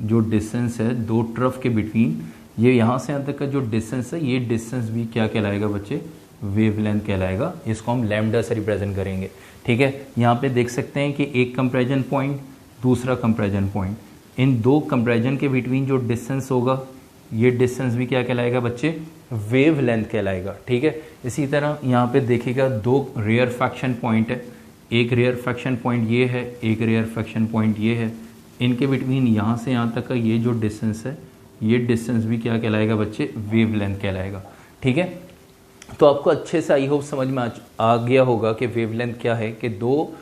जो डिस्टेंस है, दो ट्रफ के बिटवीन, ये यहाँ से यहाँ तक का जो डिस्टेंस है, ये डिस्टेंस भी क्या कहलाएगा बच्चे? वेवलेंथ कहलाएगा। इसको हम लैम्डा से रिप्रेजेंट करेंगे, ठीक है। यहाँ पे देख सकते हैं कि एक कंपैरिजन पॉइंट, दूसरा कंपैरिजन पॉइंट, इन दो कंपैरिजन के बिटवीन जो डिस्टेंस होगा, ये डिस्टेंस भी क्या कहलाएगा बच्चे? वेवलेंथ कहलाएगा, ठीक है। इसी तरह यहाँ पे देखिएगा दो रेयर फैक्शन पॉइंट है, एक रेयर फैक्शन पॉइंट ये है, एक रेयर फैक्शन पॉइंट ये है। इनके बिटवीन यहाँ से यहाँ तक का ये जो डिस्टेंस है, ये डिस्टेंस भी क्या कहलाएगा बच्चे? वेवलेंथ कहलाएगा, ठीक है। तो आपको अच्छे से आई होप समझ में आ गया होगा कि वेवलेंथ क्या है, कि दो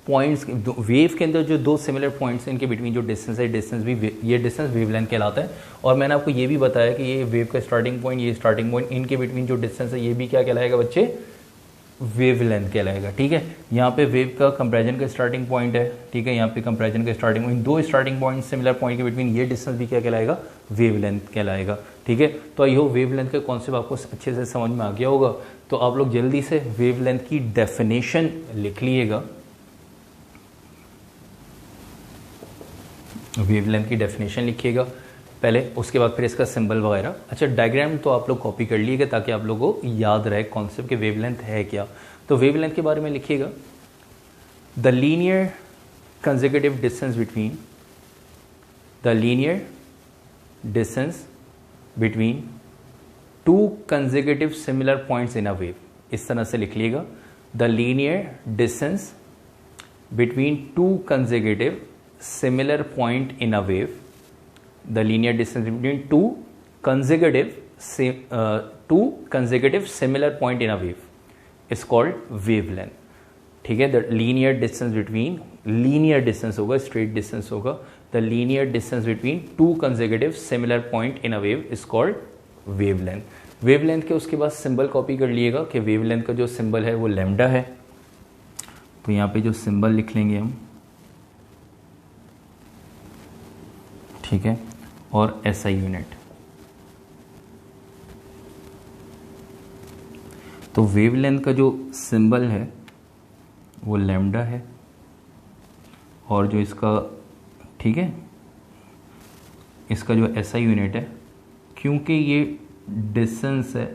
पॉइंट्स, वेव के अंदर जो दो सिमिलर पॉइंट्स हैं, इनके बिटवीन जो डिस्टेंस है, डिस्टेंस भी ये डिस्टेंस वेवलेंथ कहलाता है। और मैंने आपको ये भी बताया कि ये वेव का स्टार्टिंग पॉइंट, ये स्टार्टिंग पॉइंट, इनके बिटवीन जो डिस्टेंस है, ये भी क्या कहलाएगा बच्चे? वेवलेंथ कहलाएगा, ठीक है। यहाँ पे वेव का कंपैरिजन का स्टार्टिंग पॉइंट है, ठीक है, यहाँ पे कंपैरिजन का स्टार्टिंग पॉइंट, दो स्टार्टिंग पॉइंट सिमिलर पॉइंट के बिटवीन ये डिस्टेंस भी क्या कहलाएगा? वेवलेंथ कहलाएगा, ठीक है। तो आई होप वेवलेंथ का कॉन्सेप्ट आपको अच्छे से समझ में आ गया होगा। तो आप लोग जल्दी से वेवलेंथ की डेफिनेशन लिख लीजिएगा। वेवलेंथ की डेफिनेशन लिखिएगा पहले, उसके बाद फिर इसका सिंबल वगैरह। अच्छा, डायग्राम तो आप लोग कॉपी कर लीजिएगा ताकि आप लोगों को याद रहे कॉन्सेप्ट के वेवलेंथ है क्या। तो वेवलेंथ के बारे में लिखिएगा, the linear consecutive distance between, the linear distance between two consecutive similar points in a wave. इस तरह से लिख लीजिएगा, the linear distance between two consecutive similar point in a wave, the linear distance between two consecutive similar point in a wave is called wavelength, ठीक है। the linear distance between, linear distance होगा, straight distance होगा, the linear distance between two consecutive similar point in a wave is called wavelength. wavelength के उसके बाद symbol copy कर लिएगा कि wavelength का जो सिंबल है वो लैम्डा है। तो यहाँ पे जो सिंबल लिख लेंगे हम, ठीक है, और एसआई यूनिट। तो वेवलेंथ का जो सिंबल है वो लैम्डा है, और जो इसका, ठीक है, इसका जो एसआई यूनिट है, क्योंकि ये डिस्टेंस है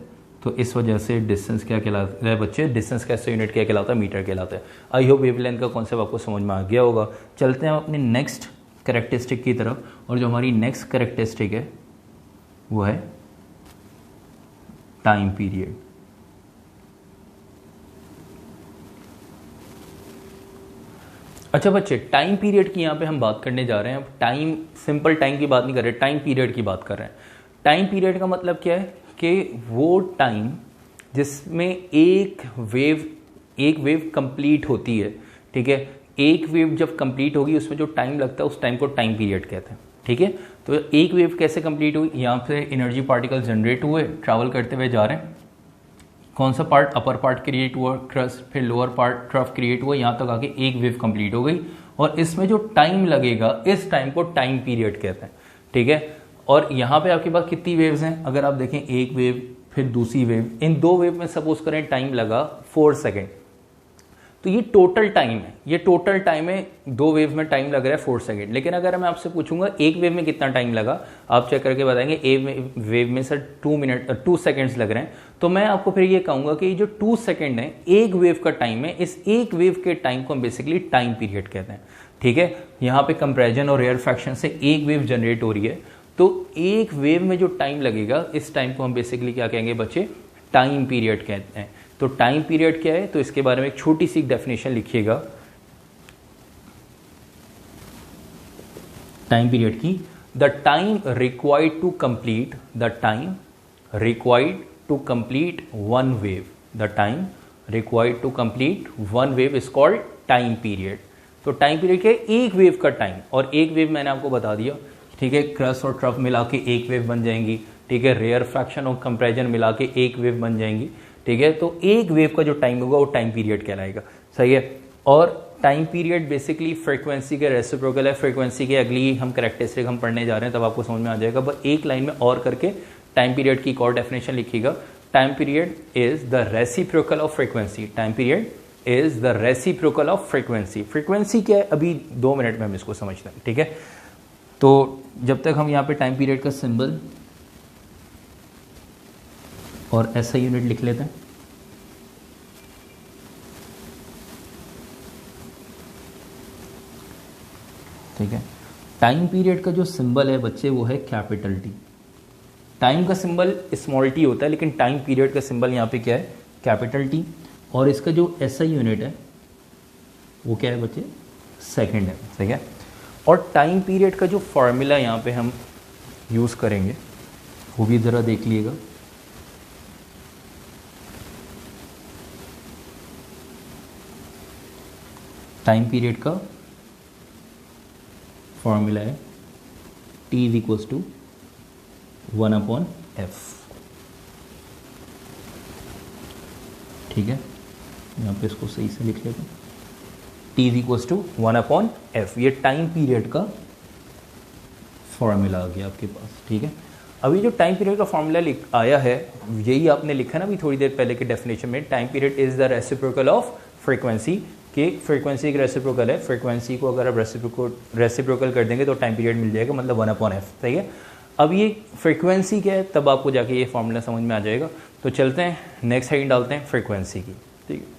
तो इस वजह से डिस्टेंस क्या कहलाता है बच्चे, डिस्टेंस का ऐसा यूनिट क्या कहलाता है, मीटर कहलाता है। आई होप वेवलेंथ का कॉन्सेप्ट आपको समझ में आ गया होगा। चलते हैं हम अपने नेक्स्ट कैरेक्टरिस्टिक की तरफ, और जो हमारी नेक्स्ट कैरेक्टरिस्टिक है वो है टाइम पीरियड। अच्छा बच्चे, टाइम पीरियड की यहाँ पे हम बात करने जा रहे हैं। अब टाइम, सिंपल टाइम की बात नहीं कर रहे, टाइम पीरियड की बात कर रहे हैं। टाइम पीरियड का मतलब क्या है कि वो टाइम जिसमें एक वेव कंप्लीट होती है, ठीक है। एक वेव जब कंप्लीट होगी उसमें जो टाइम लगता है उस टाइम को टाइम पीरियड कहते हैं, ठीक है। तो एक वेव कैसे कंप्लीट हुई, यहाँ पे एनर्जी पार्टिकल जनरेट हुए, ट्रैवल करते हुए जा रहे हैं। कौन सा पार्ट, अपर पार्ट क्रिएट हुआ, क्रस्ट, फिर लोअर पार्ट ट्रफ क्रिएट हुआ, यहाँ तक आके एक वेव कंप्लीट हो गई, और इसमें जो टाइम लगेगा इस टाइम को टाइम पीरियड कहते हैं, ठीक है। और यहाँ पे आपके पास कितनी वेव्स हैं, अगर आप देखें एक वेव फिर दूसरी वेव, इन दो वेव में सपोज करें टाइम लगा 4 सेकेंड, तो ये टोटल टाइम है, ये टोटल टाइम है, दो वेव में टाइम लग रहा है 4 सेकेंड। लेकिन अगर मैं आपसे पूछूंगा एक वेव में कितना टाइम लगा, आप चेक करके बताएंगे एक वेव में सर 2 सेकेंड्स लग रहे हैं, तो मैं आपको फिर ये कहूंगा कि जो 2 सेकेंड है एक वेव का टाइम है, इस एक वेव के टाइम को हम बेसिकली टाइम पीरियड कहते हैं, ठीक है। यहाँ पे कंपैरिजन और रेयरफैक्शन से एक वेव जनरेट हो रही है, तो एक वेव में जो टाइम लगेगा इस टाइम को हम बेसिकली क्या कहेंगे बच्चे, टाइम पीरियड कहते हैं। तो टाइम पीरियड क्या है, तो इसके बारे में एक छोटी सी डेफिनेशन लिखिएगा टाइम पीरियड की। The time required to complete, the time required to complete one wave, the time required to complete one wave is called time period. तो टाइम पीरियड क्या है, एक वेव का टाइम, और एक वेव मैंने आपको बता दिया, ठीक है। क्रस्ट और ट्रफ मिला के एक वेव बन जाएंगी, ठीक है। रेयर फ्रैक्शन और कंपैरिजन मिला के एक वेव बन जाएंगी, ठीक है। तो एक वेव का जो टाइम होगा वो टाइम पीरियड कहलाएगा, सही है। और टाइम पीरियड बेसिकली फ्रीक्वेंसी के रेसिप्रोकल है। फ्रीक्वेंसी के अगली हम कैरेक्टरिस्टिक हम पढ़ने जा रहे हैं, तब आपको समझ में आ जाएगा। बस एक लाइन में और करके टाइम पीरियड की एक और डेफिनेशन लिखिएगा। Time period is the reciprocal of frequency, time period is the reciprocal of frequency. Frequency क्या है, अभी 2 मिनट में हम इसको समझते हैं, ठीक है। तो जब तक हम यहाँ पे टाइम पीरियड का सिंबल और ऐसा यूनिट लिख लेते हैं, ठीक है। टाइम पीरियड का जो सिंबल है बच्चे वो है कैपिटल टी। टाइम का सिंबल स्मॉल टी होता है, लेकिन टाइम पीरियड का सिंबल यहाँ पे क्या है, कैपिटल टी। और इसका जो एसआई यूनिट है वो क्या है बच्चे, सेकंड है, ठीक है। और टाइम पीरियड का जो फॉर्मूला यहाँ पे हम यूज़ करेंगे वो भी ज़रा देख लीजिएगा। टाइम पीरियड का फॉर्मूला है T is equals to 1/f, ठीक है। यहाँ पे इसको सही से लिख लेते हैं, T is equals to 1/f। ये टाइम पीरियड का फॉर्मूला आ गया आपके पास, ठीक है। अभी जो टाइम पीरियड का फॉर्मूला आया है यही आपने लिखा ना अभी थोड़ी देर पहले के डेफिनेशन में। Time period is the reciprocal of frequency, कि फ्रीक्वेंसी की रेसिप्रोकल है। फ्रीक्वेंसी को अगर आप रेसिप्रोकल कर देंगे तो टाइम पीरियड मिल जाएगा, मतलब 1/f, सही है। अब ये फ्रीक्वेंसी क्या है तब आपको जाके ये फॉर्मूला समझ में आ जाएगा। तो चलते हैं नेक्स्ट हेडिंग डालते हैं फ्रीक्वेंसी की, ठीक है।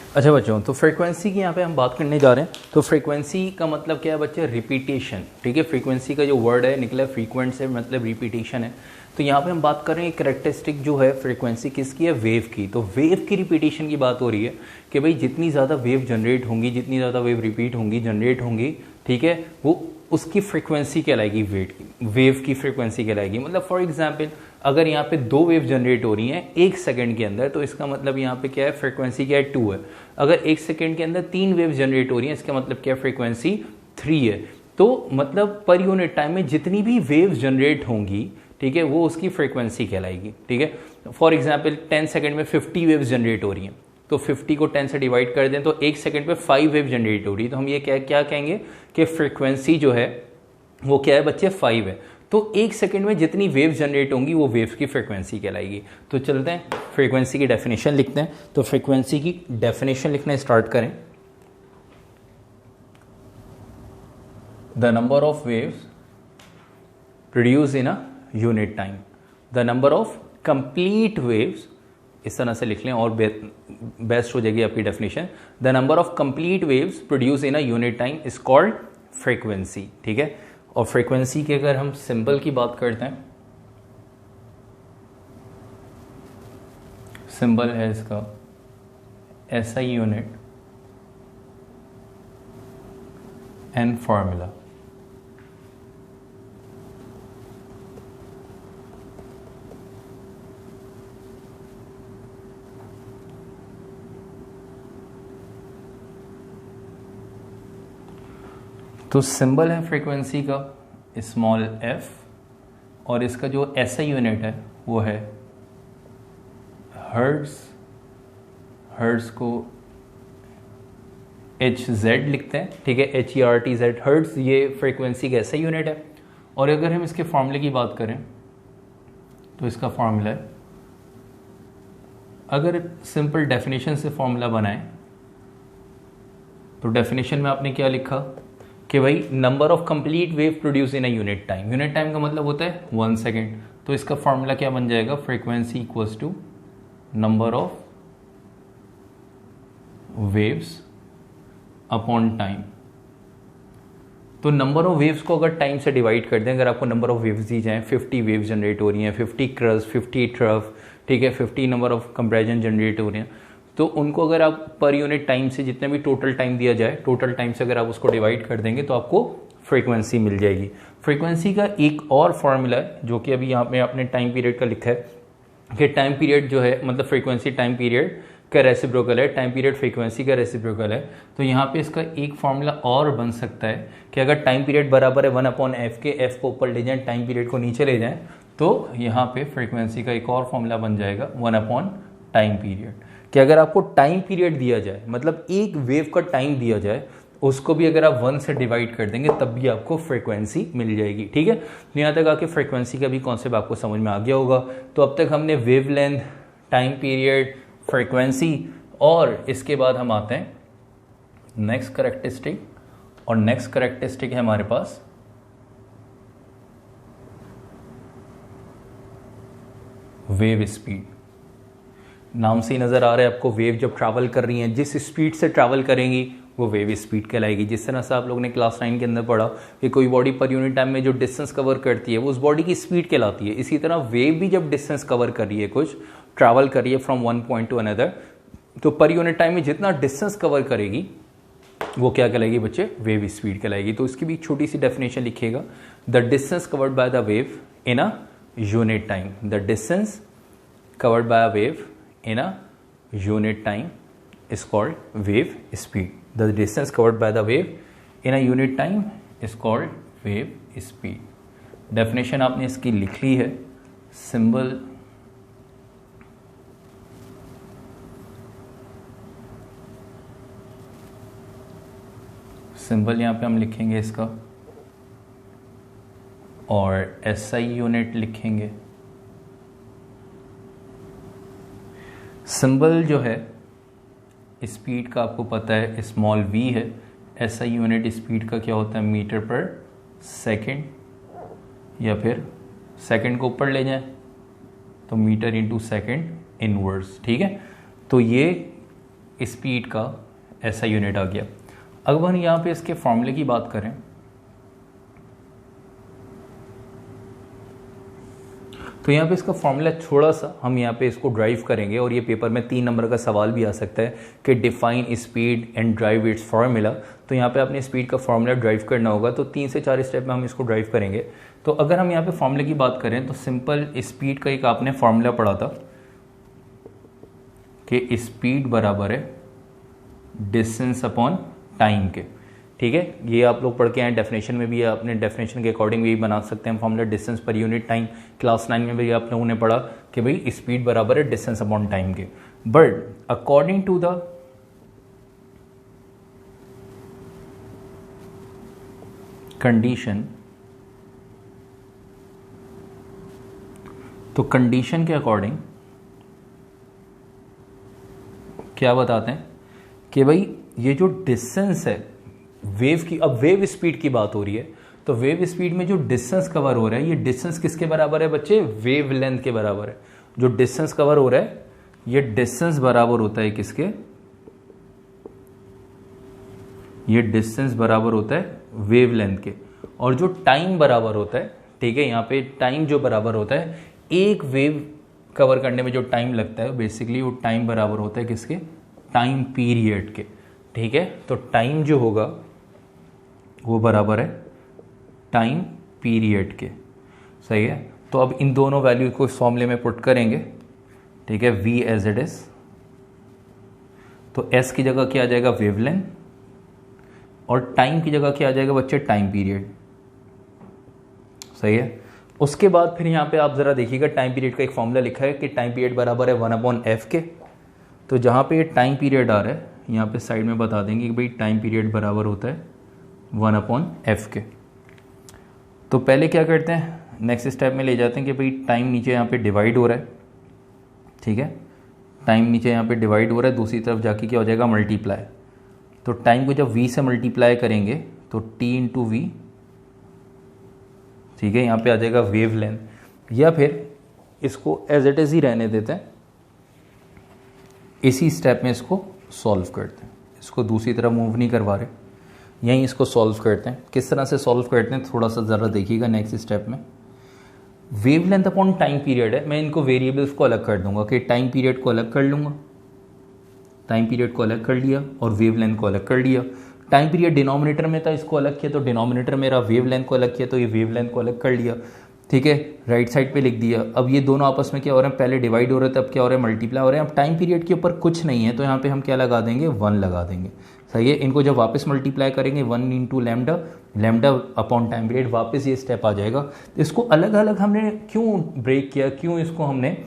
अच्छा बच्चों, तो फ्रीक्वेंसी की यहाँ पे हम बात करने जा रहे हैं। तो फ्रीक्वेंसी का मतलब क्या है बच्चे, रिपीटेशन, ठीक है। फ्रीक्वेंसी का जो वर्ड है निकला फ्रीक्वेंट से, मतलब रिपीटेशन है। तो यहाँ पे हम बात कर रहे हैं कैरेक्टरिस्टिक जो है फ्रीक्वेंसी किसकी है, वेव की। तो वेव की रिपीटेशन की बात हो रही है कि भाई जितनी ज़्यादा वेव जनरेट होंगी, जितनी ज़्यादा वेव रिपीट होंगी, जनरेट होंगी, ठीक है, वो उसकी फ्रीक्वेंसी कहलाएगी, वेव की फ्रीक्वेंसी कहलाएगी। मतलब फॉर एग्जाम्पल अगर यहाँ पे 2 वेव जनरेट हो रही हैं 1 सेकंड के अंदर, तो इसका मतलब यहाँ पे क्या है, फ्रीक्वेंसी क्या है, 2 है। अगर 1 सेकंड के अंदर 3 वेव जनरेट हो रही हैं, इसका मतलब क्या है, फ्रीक्वेंसी 3 है। तो मतलब पर यूनिट टाइम में जितनी भी वेव जनरेट होंगी, ठीक है, वो उसकी फ्रीक्वेंसी कहलाएगी, ठीक है। फॉर एग्जाम्पल 10 सेकंड में 50 वेव जनरेट हो रही हैं, तो 50 को 10 से डिवाइड कर दें तो 1 सेकंड पे 5 वेव जनरेट हो रही है। तो हम ये क्या कहेंगे कि फ्रीक्वेंसी जो है वो क्या है बच्चे, 5 है। तो एक सेकंड में जितनी वेव जनरेट होंगी वो वेव्स की फ्रीक्वेंसी कहलाएगी। तो चलते हैं फ्रीक्वेंसी की डेफिनेशन लिखते हैं। तो फ्रीक्वेंसी की डेफिनेशन लिखना स्टार्ट करें। The number of waves produce in a unit time, the number of complete waves, इस तरह से लिख लें और बेस्ट हो जाएगी आपकी definition. The number of complete waves produce in a unit time is called frequency. ठीक है, और फ्रीक्वेंसी के अगर हम सिंबल की बात करते हैं, सिंबल है इसका SI यूनिट एंड फॉर्मूला। तो सिंबल है फ्रीक्वेंसी का स्मॉल f, और इसका जो SI यूनिट है वो है हर्ट्ज। हर्ट्ज को HZ लिखते हैं, ठीक है, HERTZ, हर्ट्ज ये फ्रीक्वेंसी का SI यूनिट है। और अगर हम इसके फॉर्मूले की बात करें तो इसका फॉर्मूला है, अगर सिंपल डेफिनेशन से फॉर्मूला बनाएं तो डेफिनेशन में आपने क्या लिखा कि भाई number of complete wave produce in a unit time. Unit time का मतलब होता है 1 सेकेंड। तो इसका फॉर्मूला क्या बन जाएगा, frequency equals to number of waves upon time. तो नंबर ऑफ वेव्स को अगर टाइम से डिवाइड कर दें, अगर आपको नंबर ऑफ वेव्स दी जाए, 50 वेव्स जनरेट हो रही हैं, 50 क्रस्ट, 50 ट्रफ, ठीक है, 50 नंबर ऑफ कंप्रेशन जनरेट हो रही हैं, तो उनको अगर आप पर यूनिट टाइम से जितने भी टोटल टाइम दिया जाए, टोटल टाइम से अगर आप उसको डिवाइड कर देंगे तो आपको फ्रीक्वेंसी मिल जाएगी। फ्रीक्वेंसी का एक और फॉर्मूला है जो कि अभी यहाँ पे आपने टाइम पीरियड का लिखा है कि टाइम पीरियड जो है, मतलब फ्रीक्वेंसी टाइम पीरियड का रेसिप्रोकल है, टाइम पीरियड फ्रीक्वेंसी का रेसिप्रोकल है। तो यहाँ पे इसका एक फॉर्मूला और बन सकता है कि अगर टाइम पीरियड बराबर है 1/f के, f को ऊपर ले जाएं, टाइम पीरियड को नीचे ले जाएं, तो यहाँ पे फ्रीक्वेंसी का एक और फॉर्मूला बन जाएगा 1/टाइम पीरियड। कि अगर आपको टाइम पीरियड दिया जाए, मतलब एक वेव का टाइम दिया जाए, उसको भी अगर आप 1 से डिवाइड कर देंगे तब भी आपको फ्रीक्वेंसी मिल जाएगी। ठीक है, यहाँ तक आके फ्रीक्वेंसी का भी कॉन्सेप्ट आपको समझ में आ गया होगा। तो अब तक हमने wave length, time period, frequency, और इसके बाद हम आते हैं नेक्स्ट करेक्टरिस्टिक, और नेक्स्ट करेक्टरिस्टिक है हमारे पास वेव स्पीड। नाम से ही नजर आ रहा है आपको, वेव जब ट्रैवल कर रही हैं, जिस स्पीड से ट्रैवल करेंगी वो वेव स्पीड कहलाएगी। जिस तरह से आप लोगों ने क्लास 9 के अंदर पढ़ा कि कोई बॉडी पर यूनिट टाइम में जो डिस्टेंस कवर करती है वो उस बॉडी की स्पीड कहलाती है, इसी तरह वेव भी जब डिस्टेंस कवर कर रही है, कुछ ट्रैवल कर रही है from one point two another, तो पर यूनिट टाइम में जितना डिस्टेंस कवर करेगी वो क्या कहलाएगी बच्चे, वेव स्पीड कहलाएगी। तो इसकी भी छोटी सी डेफिनेशन लिखिएगा, the distance covered by the wave in a unit time, the distance covered by a wave in a unit time is called wave speed. The distance covered by the wave in a unit time is called wave speed. Definition आपने इसकी लिख ली है, symbol यहाँ पे हम लिखेंगे इसका, और SI यूनिट लिखेंगे। सिंबल जो है स्पीड का आपको पता है स्मॉल v है, SI यूनिट स्पीड का क्या होता है, मीटर पर सेकेंड, या फिर सेकेंड को ऊपर ले जाएं तो मीटर इंटू सेकेंड इनवर्स। ठीक है, तो ये स्पीड का SI यूनिट आ गया। अगर हम यहाँ पे इसके फॉर्मूले की बात करें तो यहाँ पे इसका फॉर्मूला थोड़ा सा हम यहाँ पे इसको ड्राइव करेंगे, और ये पेपर में 3 नंबर का सवाल भी आ सकता है कि define speed and drive it's formula. तो यहाँ पे आपने स्पीड का फार्मूला ड्राइव करना होगा, तो 3 से 4 स्टेप में हम इसको ड्राइव करेंगे। तो अगर हम यहाँ पे फॉर्मूले की बात करें तो सिंपल स्पीड का एक आपने फॉर्मूला पढ़ा था कि स्पीड बराबर है डिस्टेंस अपॉन टाइम के। ठीक है, ये आप लोग पढ़ के आए, डेफिनेशन में भी अपने डेफिनेशन के अकॉर्डिंग भी बना सकते हैं formula, distance per unit time. Class 9 में भी आप लोगों ने पढ़ा कि भाई स्पीड बराबर है डिस्टेंस अपॉन टाइम के। But according to the condition तो कंडीशन के अकॉर्डिंग क्या बताते हैं कि भाई ये जो डिस्टेंस है वेव की, अब वेव स्पीड की बात हो रही है, तो वेव स्पीड में जो डिस्टेंस कवर हो रहा है, ये डिस्टेंस किसके बराबर है बच्चे? वेव लेंथ के बराबर है। जो डिस्टेंस कवर हो रहा है ये डिस्टेंस बराबर होता है किसके? ये डिस्टेंस बराबर होता है वेव लेंथ के। और जो टाइम बराबर होता है, ठीक है, यहाँ पे टाइम जो बराबर होता है, एक वेव कवर करने में जो टाइम लगता है बेसिकली वो टाइम बराबर होता है किसके? टाइम पीरियड के। ठीक है, तो टाइम जो होगा वो बराबर है टाइम पीरियड के। सही है, तो अब इन दोनों वैल्यू को इस फॉर्मूले में पुट करेंगे। ठीक है, v एज इट इज, तो s की जगह क्या आ जाएगा? वेवलेंथ, और टाइम की जगह क्या आ जाएगा बच्चे? Time period. सही है, उसके बाद फिर यहाँ पे आप जरा देखिएगा टाइम पीरियड का एक फॉर्मूला लिखा है कि टाइम पीरियड बराबर है 1/f के। तो जहाँ पे ये टाइम पीरियड आ रहा है यहाँ पे साइड में बता देंगे कि भाई टाइम पीरियड बराबर होता है 1/f के। तो पहले क्या करते हैं, नेक्स्ट स्टेप में ले जाते हैं कि भाई टाइम नीचे यहाँ पे डिवाइड हो रहा है। ठीक है, टाइम नीचे यहाँ पे डिवाइड हो रहा है, दूसरी तरफ जाके क्या हो जाएगा? मल्टीप्लाई। तो टाइम को जब v से मल्टीप्लाई करेंगे तो t इंटू वी, ठीक है, यहाँ पे आ जाएगा वेव लेंथ। या फिर इसको एज इट इज ही रहने देते हैं, इसी स्टेप में इसको सॉल्व करते हैं, इसको दूसरी तरफ मूव नहीं करवा रहे, यहीं इसको सॉल्व करते हैं। किस तरह से सॉल्व करते हैं थोड़ा सा ज़रा देखिएगा नेक्स्ट स्टेप में। वेवलेंथ अपॉन टाइम पीरियड है, मैं इनको वेरिएबल्स को अलग कर दूंगा कि टाइम पीरियड को अलग कर लूँगा, टाइम पीरियड को अलग कर लिया और वेवलेंथ को अलग कर लिया। टाइम पीरियड डिनोमिनेटर में था, इसको अलग किया तो डिनोमिनेटर मेरा वेवलेंथ को अलग किया तो ये वेवलेंथ को अलग कर लिया। ठीक है, राइट साइड पे लिख दिया। अब ये दोनों आपस में क्या हो रहे हैं? पहले डिवाइड हो रहे थे, अब क्या हो रहा है? मल्टीप्लाई हो रहे हैं। अब टाइम पीरियड के ऊपर कुछ नहीं है तो यहाँ पे हम क्या लगा देंगे? 1 लगा देंगे। सही है, इनको जब वापस मल्टीप्लाई करेंगे 1 into lambda, lambda upon time period, वापस ये स्टेप आ जाएगा। इसको अलग अलग हमने क्यों ब्रेक किया, क्यों इसको हमने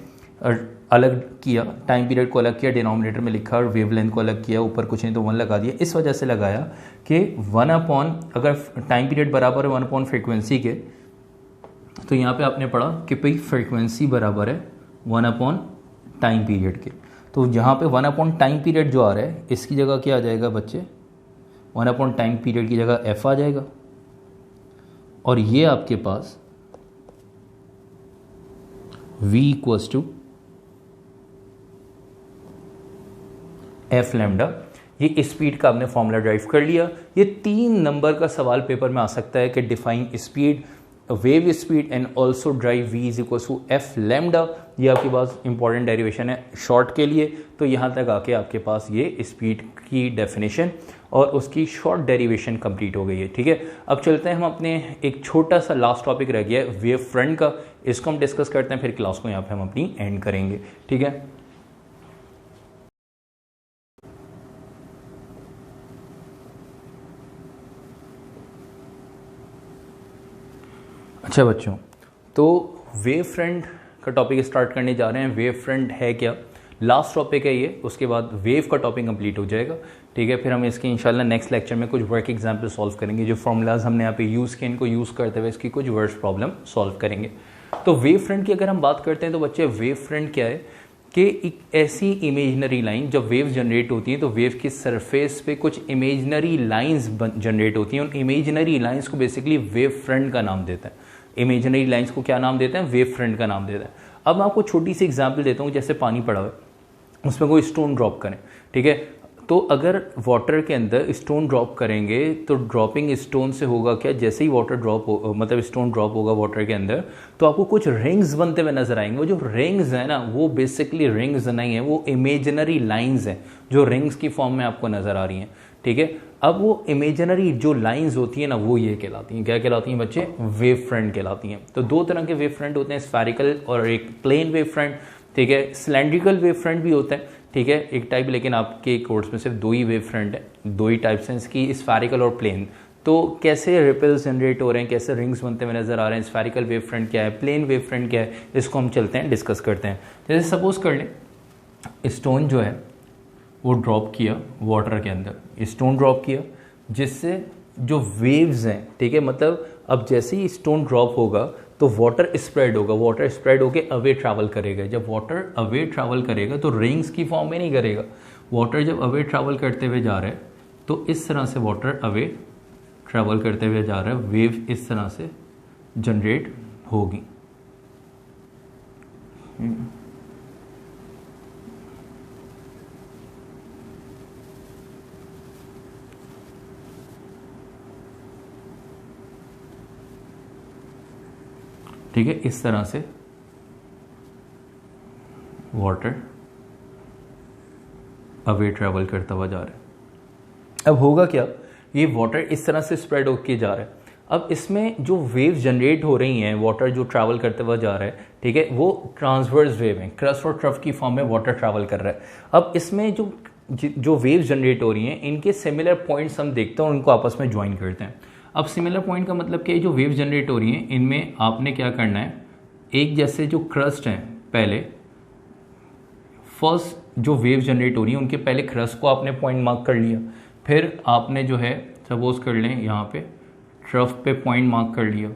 अलग किया? टाइम पीरियड को अलग किया, डिनोमिनेटर में लिखा, और वेवलेंथ को अलग किया, ऊपर कुछ नहीं तो 1 लगा दिया। इस वजह से लगाया कि 1 अपॉन, अगर टाइम पीरियड बराबर है 1 अपॉन फ्रीक्वेंसी के, तो यहाँ पे आपने पढ़ा कि भाई फ्रीक्वेंसी बराबर है 1 अपॉन टाइम पीरियड के। तो यहाँ पे 1 अपॉन टाइम पीरियड जो आ रहा है इसकी जगह क्या आ जाएगा बच्चे? 1 अपॉन टाइम पीरियड की जगह f आ जाएगा, और ये आपके पास v equals to F lambda, ये स्पीड का आपने फॉर्मूला ड्राइव कर लिया। ये 3 नंबर का सवाल पेपर में आ सकता है कि define speed, wave speed and also derive v is equal to F lambda. ये आपके पास इंपॉर्टेंट डेरिवेशन है शॉर्ट के लिए, तो यहाँ तक आके आपके पास ये स्पीड की डेफिनेशन और उसकी शॉर्ट डेरिवेशन कंप्लीट हो गई है। ठीक है, अब चलते हैं हम अपने एक छोटा सा लास्ट टॉपिक रह गया है वेव फ्रंट का, इसको हम डिस्कस करते हैं, फिर क्लास को यहाँ पे हम अपनी एंड करेंगे। ठीक है, अच्छा बच्चों, तो वेव फ्रंट का टॉपिक स्टार्ट करने जा रहे हैं। वेव फ्रंट है क्या, लास्ट टॉपिक है ये, उसके बाद वेव का टॉपिक कंप्लीट हो जाएगा। ठीक है, फिर हम इसके इंशाल्लाह नेक्स्ट लेक्चर में कुछ वर्क एग्जाम्पल सॉल्व करेंगे, जो फॉर्मूलाज हमने यहाँ पे यूज़ किए इनको यूज़ करते हुए इसकी कुछ वर्ड्स प्रॉब्लम सॉल्व करेंगे। तो वेव फ्रंट की अगर हम बात करते हैं तो बच्चे वेव फ्रंट क्या है कि एक ऐसी इमेजनरी लाइन, जब वेव जनरेट होती है तो वेव की सरफेस पे कुछ इमेजनरी लाइंस जनरेट होती हैं, उन इमेजनरी लाइंस को बेसिकली वेव फ्रंट का नाम देते हैं। इमेजनरी लाइंस को क्या नाम देते हैं? वेव फ्रंट का नाम देते हैं। अब मैं आपको छोटी सी एग्जांपल देता हूँ, जैसे पानी पड़ा हुआ है, उसमें कोई स्टोन ड्रॉप करें। ठीक है, तो अगर वाटर के अंदर स्टोन ड्रॉप करेंगे तो ड्रॉपिंग स्टोन से होगा क्या? जैसे ही वाटर ड्रॉप हो, मतलब स्टोन ड्रॉप होगा वाटर के अंदर, तो आपको कुछ रिंग्स बनते हुए नजर आएंगे। वो जो रिंग्स है ना, वो बेसिकली रिंग्स नहीं है, वो इमेजिनरी लाइंस हैं जो रिंग्स की फॉर्म में आपको नजर आ रही हैं। ठीक है, अब वो इमेजिनरी जो लाइंस होती है ना, वो ये कहलाती हैं, क्या कहलाती हैं बच्चे? वेव फ्रंट कहलाती हैं। तो दो तरह के वेव फ्रंट होते हैं, स्फेरिकल और एक प्लेन वेव फ्रंट। ठीक है, सिलेंड्रिकल वेव फ्रंट भी होता है, ठीक है, एक टाइप, लेकिन आपके कोर्स में सिर्फ 2 ही वेव फ्रंट है, 2 ही टाइप्स हैं इसकी, स्फेरिकल और प्लेन। तो कैसे रिपल्स जनरेट हो रहे हैं, कैसे रिंग्स बनते हुए नजर आ रहे हैं, स्फेरिकल वेव फ्रंट क्या है, प्लेन वेव फ्रंट क्या है, इसको हम चलते हैं डिस्कस करते हैं। जैसे सपोज कर लें स्टोन जो है वो ड्रॉप किया वाटर के अंदर, स्टोन ड्रॉप किया जिससे जो वेव्स हैं, ठीक है, मतलब अब जैसे ही स्टोन ड्रॉप होगा तो वाटर स्प्रेड होगा, वाटर स्प्रेड होके अवे ट्रैवल करेगा। जब वाटर अवे ट्रैवल करेगा तो रिंग्स की फॉर्म में नहीं करेगा। वाटर जब अवे ट्रैवल करते हुए जा रहा है तो इस तरह से वाटर अवे ट्रैवल करते हुए जा रहा है, वेव इस तरह से जनरेट होगी। ठीक है, इस तरह से वाटर अवे ट्रैवल करता हुआ जा रहा है। अब होगा क्या, ये वाटर इस तरह से स्प्रेड होके जा रहा है। अब इसमें जो वेव जनरेट हो रही हैं, वाटर जो ट्रैवल करते हुआ जा रहा है, ठीक है, वो ट्रांसवर्स वेव है, क्रस्ट और ट्रफ की फॉर्म में वाटर ट्रैवल कर रहा है। अब इसमें जो वेव जनरेट हो रही हैं, इनके सिमिलर पॉइंट्स हम देखते हैं और उनको आपस में ज्वाइन करते हैं। अब सिमिलर पॉइंट का मतलब क्या है, जो वेव जनरेट हो रही हैं इनमें आपने क्या करना है, एक जैसे जो क्रस्ट हैं, पहले फर्स्ट जो वेव जनरेट हो रही है उनके पहले क्रस्ट को आपने पॉइंट मार्क कर लिया, फिर आपने जो है सपोज कर लें यहाँ पे ट्रफ पे पॉइंट मार्क कर लिया,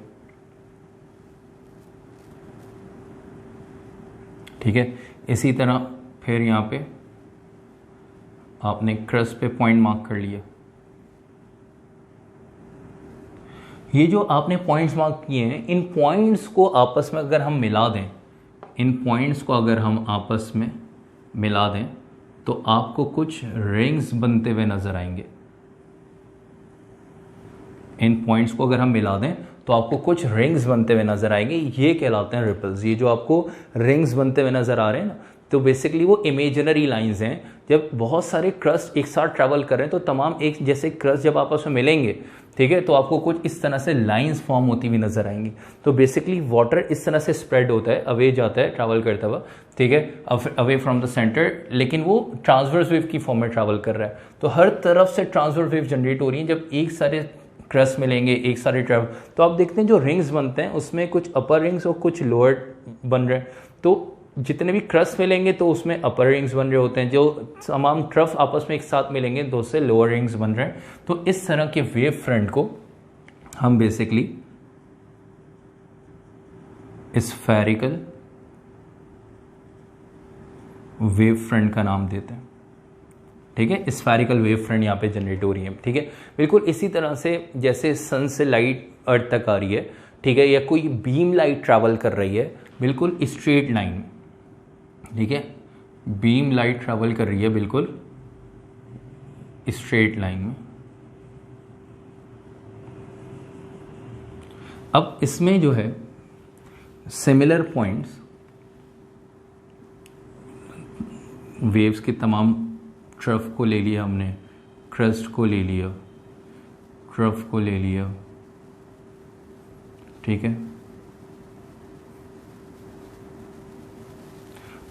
ठीक है। इसी तरह फिर यहाँ पे आपने क्रस्ट पे पॉइंट मार्क कर लिया। ये जो आपने पॉइंट्स मार्क किए हैं, इन पॉइंट्स को आपस में अगर हम मिला दें, इन पॉइंट्स को अगर हम आपस में मिला दें तो आपको कुछ रिंग्स बनते हुए नजर आएंगे। इन पॉइंट्स को अगर हम मिला दें तो आपको कुछ रिंग्स बनते हुए नजर आएंगे, ये कहलाते हैं रिपल्स। ये जो आपको रिंग्स बनते हुए नजर आ रहे हैं ना, तो बेसिकली वो इमेजिनरी लाइंस हैं। जब बहुत सारे क्रस्ट एक साथ ट्रैवल कर रहे हैं तो तमाम एक जैसे क्रस्ट जब आपस में मिलेंगे, ठीक है, तो आपको कुछ इस तरह से लाइंस फॉर्म होती हुई नजर आएंगी। तो बेसिकली वाटर इस तरह से स्प्रेड होता है, अवे जाता है ट्रैवल करता हुआ, ठीक है, अवे फ्रॉम द सेंटर, लेकिन वो ट्रांसवर्स वेव की फॉर्म में ट्रैवल कर रहा है। तो हर तरफ से ट्रांसवर्स वेव जनरेट हो रही है। जब एक सारे क्रस्ट मिलेंगे, एक सारे ट्रैवल, तो आप देखते हैं जो रिंग्स बनते हैं उसमें कुछ अपर रिंग्स और कुछ लोअर बन रहे हैं। तो जितने भी क्रस्ट मिलेंगे तो उसमें अपर रिंग्स बन रहे होते हैं, जो तमाम ट्रफ आपस में एक साथ मिलेंगे तो उससे लोअर रिंग्स बन रहे हैं। तो इस तरह के वेव फ्रंट को हम बेसिकली स्फेरिकल वेव फ्रंट का नाम देते हैं, ठीक है। स्फेरिकल वेव फ्रंट यहाँ पे जनरेट हो रही है, ठीक है। बिल्कुल इसी तरह से जैसे सन से लाइट अर्थ तक आ रही है, ठीक है, या कोई बीम लाइट ट्रैवल कर रही है बिल्कुल स्ट्रेट लाइन, ठीक है, बीम लाइट ट्रैवल कर रही है बिल्कुल स्ट्रेट लाइन में। अब इसमें जो है सिमिलर पॉइंट्स, वेव्स के तमाम ट्रफ को ले लिया हमने, क्रस्ट को ले लिया, ट्रफ को ले लिया, ठीक है।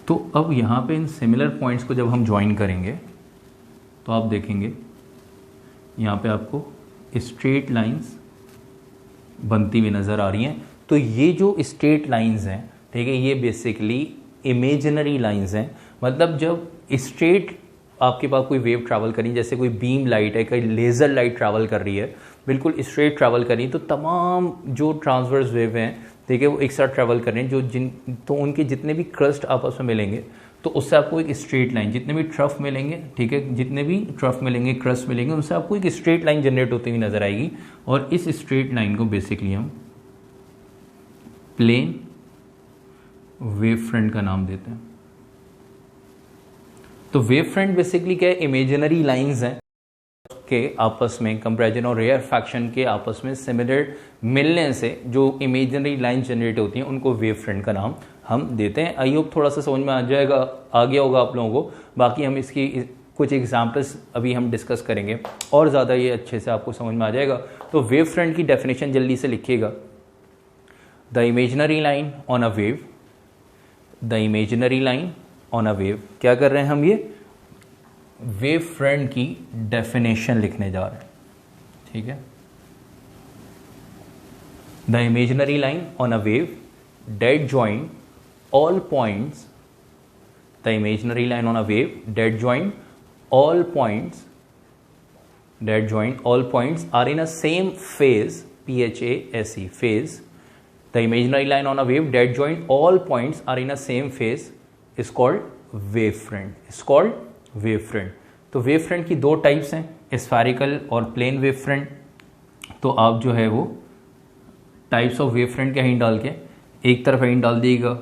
तो अब यहाँ पे इन सिमिलर पॉइंट्स को जब हम ज्वाइन करेंगे तो आप देखेंगे यहाँ पे आपको स्ट्रेट लाइंस बनती हुई नज़र आ रही हैं। तो ये जो स्ट्रेट लाइंस हैं, ठीक है, ये बेसिकली इमेजिनरी लाइंस हैं। मतलब जब स्ट्रेट आपके पास कोई वेव ट्रैवल करी, जैसे कोई बीम लाइट है, कोई लेज़र लाइट ट्रैवल कर रही है, बिल्कुल स्ट्रेट ट्रैवल कर रही है, तो तमाम जो ट्रांसवर्स वेव हैं, ठीक है, वो एक साथ ट्रैवल कर रहे हैं। तो उनके जितने भी क्रस्ट आपस में मिलेंगे तो उससे आपको एक स्ट्रेट लाइन, जितने भी ट्रफ मिलेंगे, ठीक है, जितने भी ट्रफ मिलेंगे, क्रस्ट मिलेंगे, उनसे आपको एक स्ट्रेट लाइन जनरेट होती हुई नजर आएगी। और इस स्ट्रेट लाइन को बेसिकली हम प्लेन वेव फ्रंट का नाम देते हैं। तो वेव फ्रंट बेसिकली क्या है, इमेजिनरी लाइंस हैं के आपस में कंपैरिजन और रेयर फैक्शन के आपस में सिमिलर मिलने से जो इमेजिनरी लाइन जनरेट होती हैं उनको वेव फ्रंट का नाम हम देते हैं। आई होप थोड़ा सा समझ में आ गया होगा आप लोगों को। बाकी हम इसकी कुछ एग्जाम्पल्स अभी हम डिस्कस करेंगे और ज़्यादा ये अच्छे से आपको समझ में आ जाएगा। तो वेव फ्रंट की डेफिनेशन जल्दी से लिखिएगा। The imaginary line on a wave, the imaginary line on a wave, क्या कर रहे हैं हम, ये वेव फ्रंट की डेफिनेशन लिखने जा रहे हैं, ठीक है। The imaginary line on a wave that join all points, the imaginary line on a wave that join all points, that join all points are in a same phase, PHASE phase, the imaginary line on a wave that joint all points are in a same phase is called wave front, is called wave front. तो wave front की दो types हैं, spherical और plane wave front. तो आप जो है वो टाइप्स ऑफ वेव फ्रंट का हिंट डाल के एक तरफ हिंट डाल दिएगा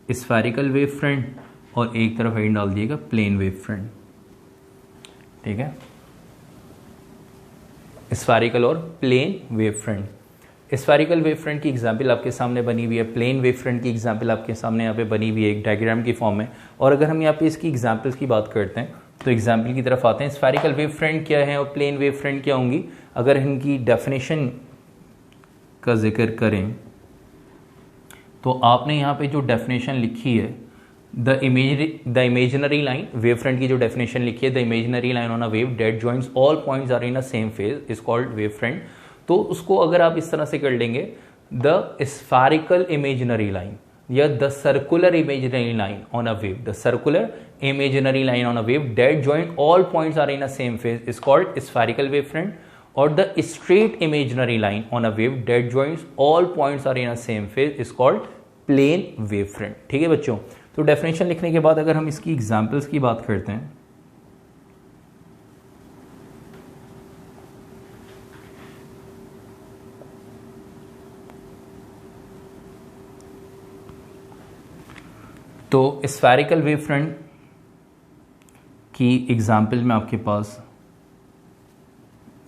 स्फेरिकल वेव फ्रंट और एक तरफ हिंट डाल दिएगा प्लेन वेव फ्रंट, ठीक है, स्फेरिकल और plane wave front. Spherical wave front की एग्जांपल आपके सामने बनी हुई है, प्लेन वेव फ्रंट की एग्जांपल आपके सामने यहाँ पे बनी हुई है एक डायग्राम की फॉर्म में। और अगर हम यहाँ पे इसकी एग्जांपल्स की बात करते हैं तो एग्जाम्पल की तरफ आते हैं। स्फेरिकल वेव फ्रंट क्या है और प्लेन वेव फ्रंट क्या होंगी, अगर इनकी डेफिनेशन का जिक्र करें तो आपने यहाँ पे जो डेफिनेशन लिखी है the imaginary line, wave front की जो डेफिनेशन लिखी है the imaginary line on a wave that joints all points are in a same phase is called wave front. तो उसको अगर आप इस तरह से कर लेंगे द स्फेरिकल इमेजिनरी लाइन या the circular imaginary line on a wave, the circular imaginary line on a wave that joint all points are in a same phase is called spherical wave front. और the straight imaginary line on a wave that joints all points are in a same phase is called plane wave front, ठीक है बच्चों। तो definition लिखने के बाद अगर हम इसकी एग्जांपल्स की बात करते हैं तो स्फेरिकल वेव फ्रंट की एग्जांपल में आपके पास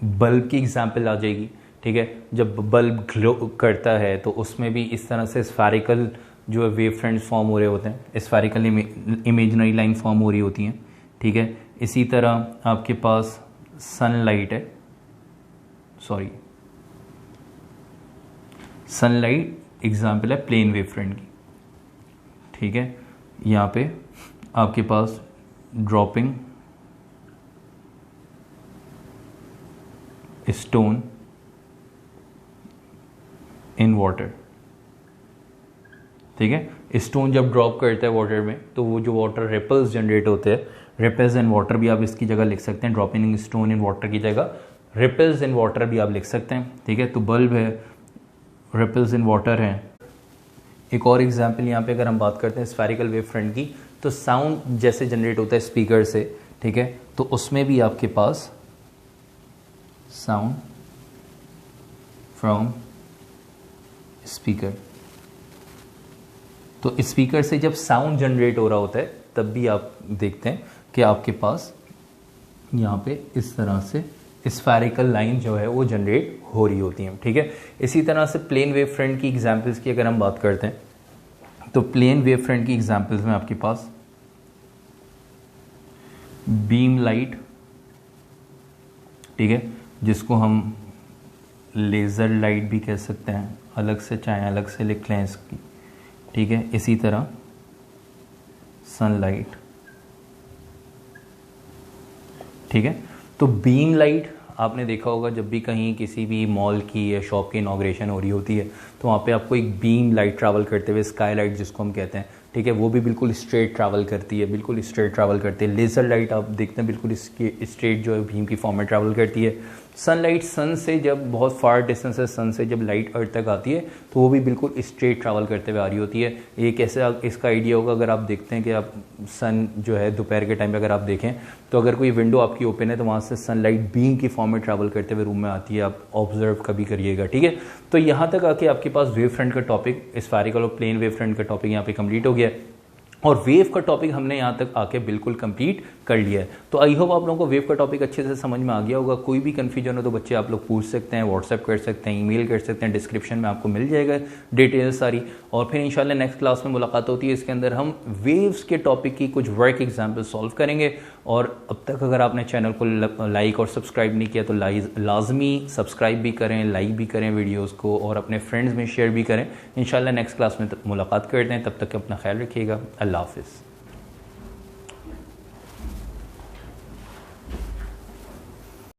बल्ब की एग्जांपल आ जाएगी, ठीक है। जब बल्ब ग्लो करता है तो उसमें भी इस तरह से स्फेरिकल जो वेव फ्रंट्स फॉर्म हो रहे होते हैं, स्फेरिकल इमेजिनरी लाइन फॉर्म हो रही होती हैं, ठीक है। इसी तरह आपके पास सनलाइट है, सनलाइट एग्जांपल है प्लेन वेव फ्रंट की, ठीक है। यहाँ पे आपके पास ड्रॉपिंग स्टोन इन वाटर, ठीक है। स्टोन जब ड्रॉप करता है वाटर में तो वो जो वाटर रिपल्स जनरेट होते हैं, रिपल्स इन वाटर भी आप इसकी जगह लिख सकते हैं, ड्रॉपिंग स्टोन इन वाटर की जगह रिपल्स इन वाटर भी आप लिख सकते हैं, ठीक है। तो बल्ब है, रिपल्स इन वाटर है। एक और एग्जांपल यहाँ पे अगर हम बात करते हैं स्फेरिकल वेव फ्रंट की, तो साउंड जैसे जनरेट होता है स्पीकर से, ठीक है, तो उसमें भी आपके पास साउंड फ्रॉम स्पीकर, तो स्पीकर से जब साउंड जनरेट हो रहा होता है तब भी आप देखते हैं कि आपके पास यहाँ पे इस तरह से स्फेरिकल लाइन जो है वो जनरेट हो रही होती है, ठीक है। इसी तरह से प्लेन वेव फ्रंट की एग्जांपल्स की अगर हम बात करते हैं तो प्लेन वेव फ्रंट की एग्जांपल्स में आपके पास बीम लाइट, ठीक है, जिसको हम लेज़र लाइट भी कह सकते हैं, अलग से चाहे अलग से लिख लें इसकी, ठीक है। इसी तरह सनलाइट, ठीक है। तो बीम लाइट आपने देखा होगा जब भी कहीं किसी भी मॉल की या शॉप की इनॉग्रेशन हो रही होती है तो वहाँ पे आपको एक बीम लाइट ट्रैवल करते हुए, स्काई लाइट जिसको हम कहते हैं, ठीक है, वो भी बिल्कुल स्ट्रेट ट्रैवल करती है, बिल्कुल स्ट्रेट ट्रैवल करती है। लेज़र लाइट आप देखते हैं बिल्कुल स्ट्रेट जो है बीम की फॉर्म में ट्रैवल करती है। सनलाइट, सन से जब बहुत फार डिस्टेंस है, सन से जब लाइट अर्थ तक आती है तो वो भी बिल्कुल स्ट्रेट ट्रैवल करते हुए आ रही होती है। ये कैसे इसका आइडिया होगा, अगर आप देखते हैं कि आप सन जो है दोपहर के टाइम पे अगर आप देखें तो अगर कोई विंडो आपकी ओपन है तो वहाँ से सनलाइट बीम की फॉर्म में ट्रैवल करते हुए रूम में आती है, आप ऑब्जर्व कभी करिएगा, ठीक है। तो यहाँ तक आके आपके पास वेव फ्रंट का टॉपिक, स्फेरिकल और प्लेन वेव फ्रंट का टॉपिक यहाँ पे कंप्लीट हो गया है और वेव का टॉपिक हमने यहाँ तक आके बिल्कुल कंप्लीट कर लिया है। तो आई होप आप लोगों को वेव का टॉपिक अच्छे से समझ में आ गया होगा। कोई भी कन्फ्यूजन हो तो बच्चे आप लोग पूछ सकते हैं, व्हाट्सएप कर सकते हैं, ईमेल कर सकते हैं, डिस्क्रिप्शन में आपको मिल जाएगा डिटेल्स सारी। और फिर इंशाल्लाह नेक्स्ट क्लास में मुलाकात होती है, इसके अंदर हम वेव्स के टॉपिक की कुछ वर्क एग्जाम्पल सॉल्व करेंगे। और अब तक अगर आपने चैनल को लाइक और सब्सक्राइब नहीं किया तो लाजमी सब्सक्राइब भी करें, लाइक भी करें वीडियोज़ को और अपने फ्रेंड्स में शेयर भी करें। इंशाल्लाह नेक्स्ट क्लास में मुलाकात करते हैं, तब तक अपना ख्याल रखिएगा। अल्लाह हाफिज़।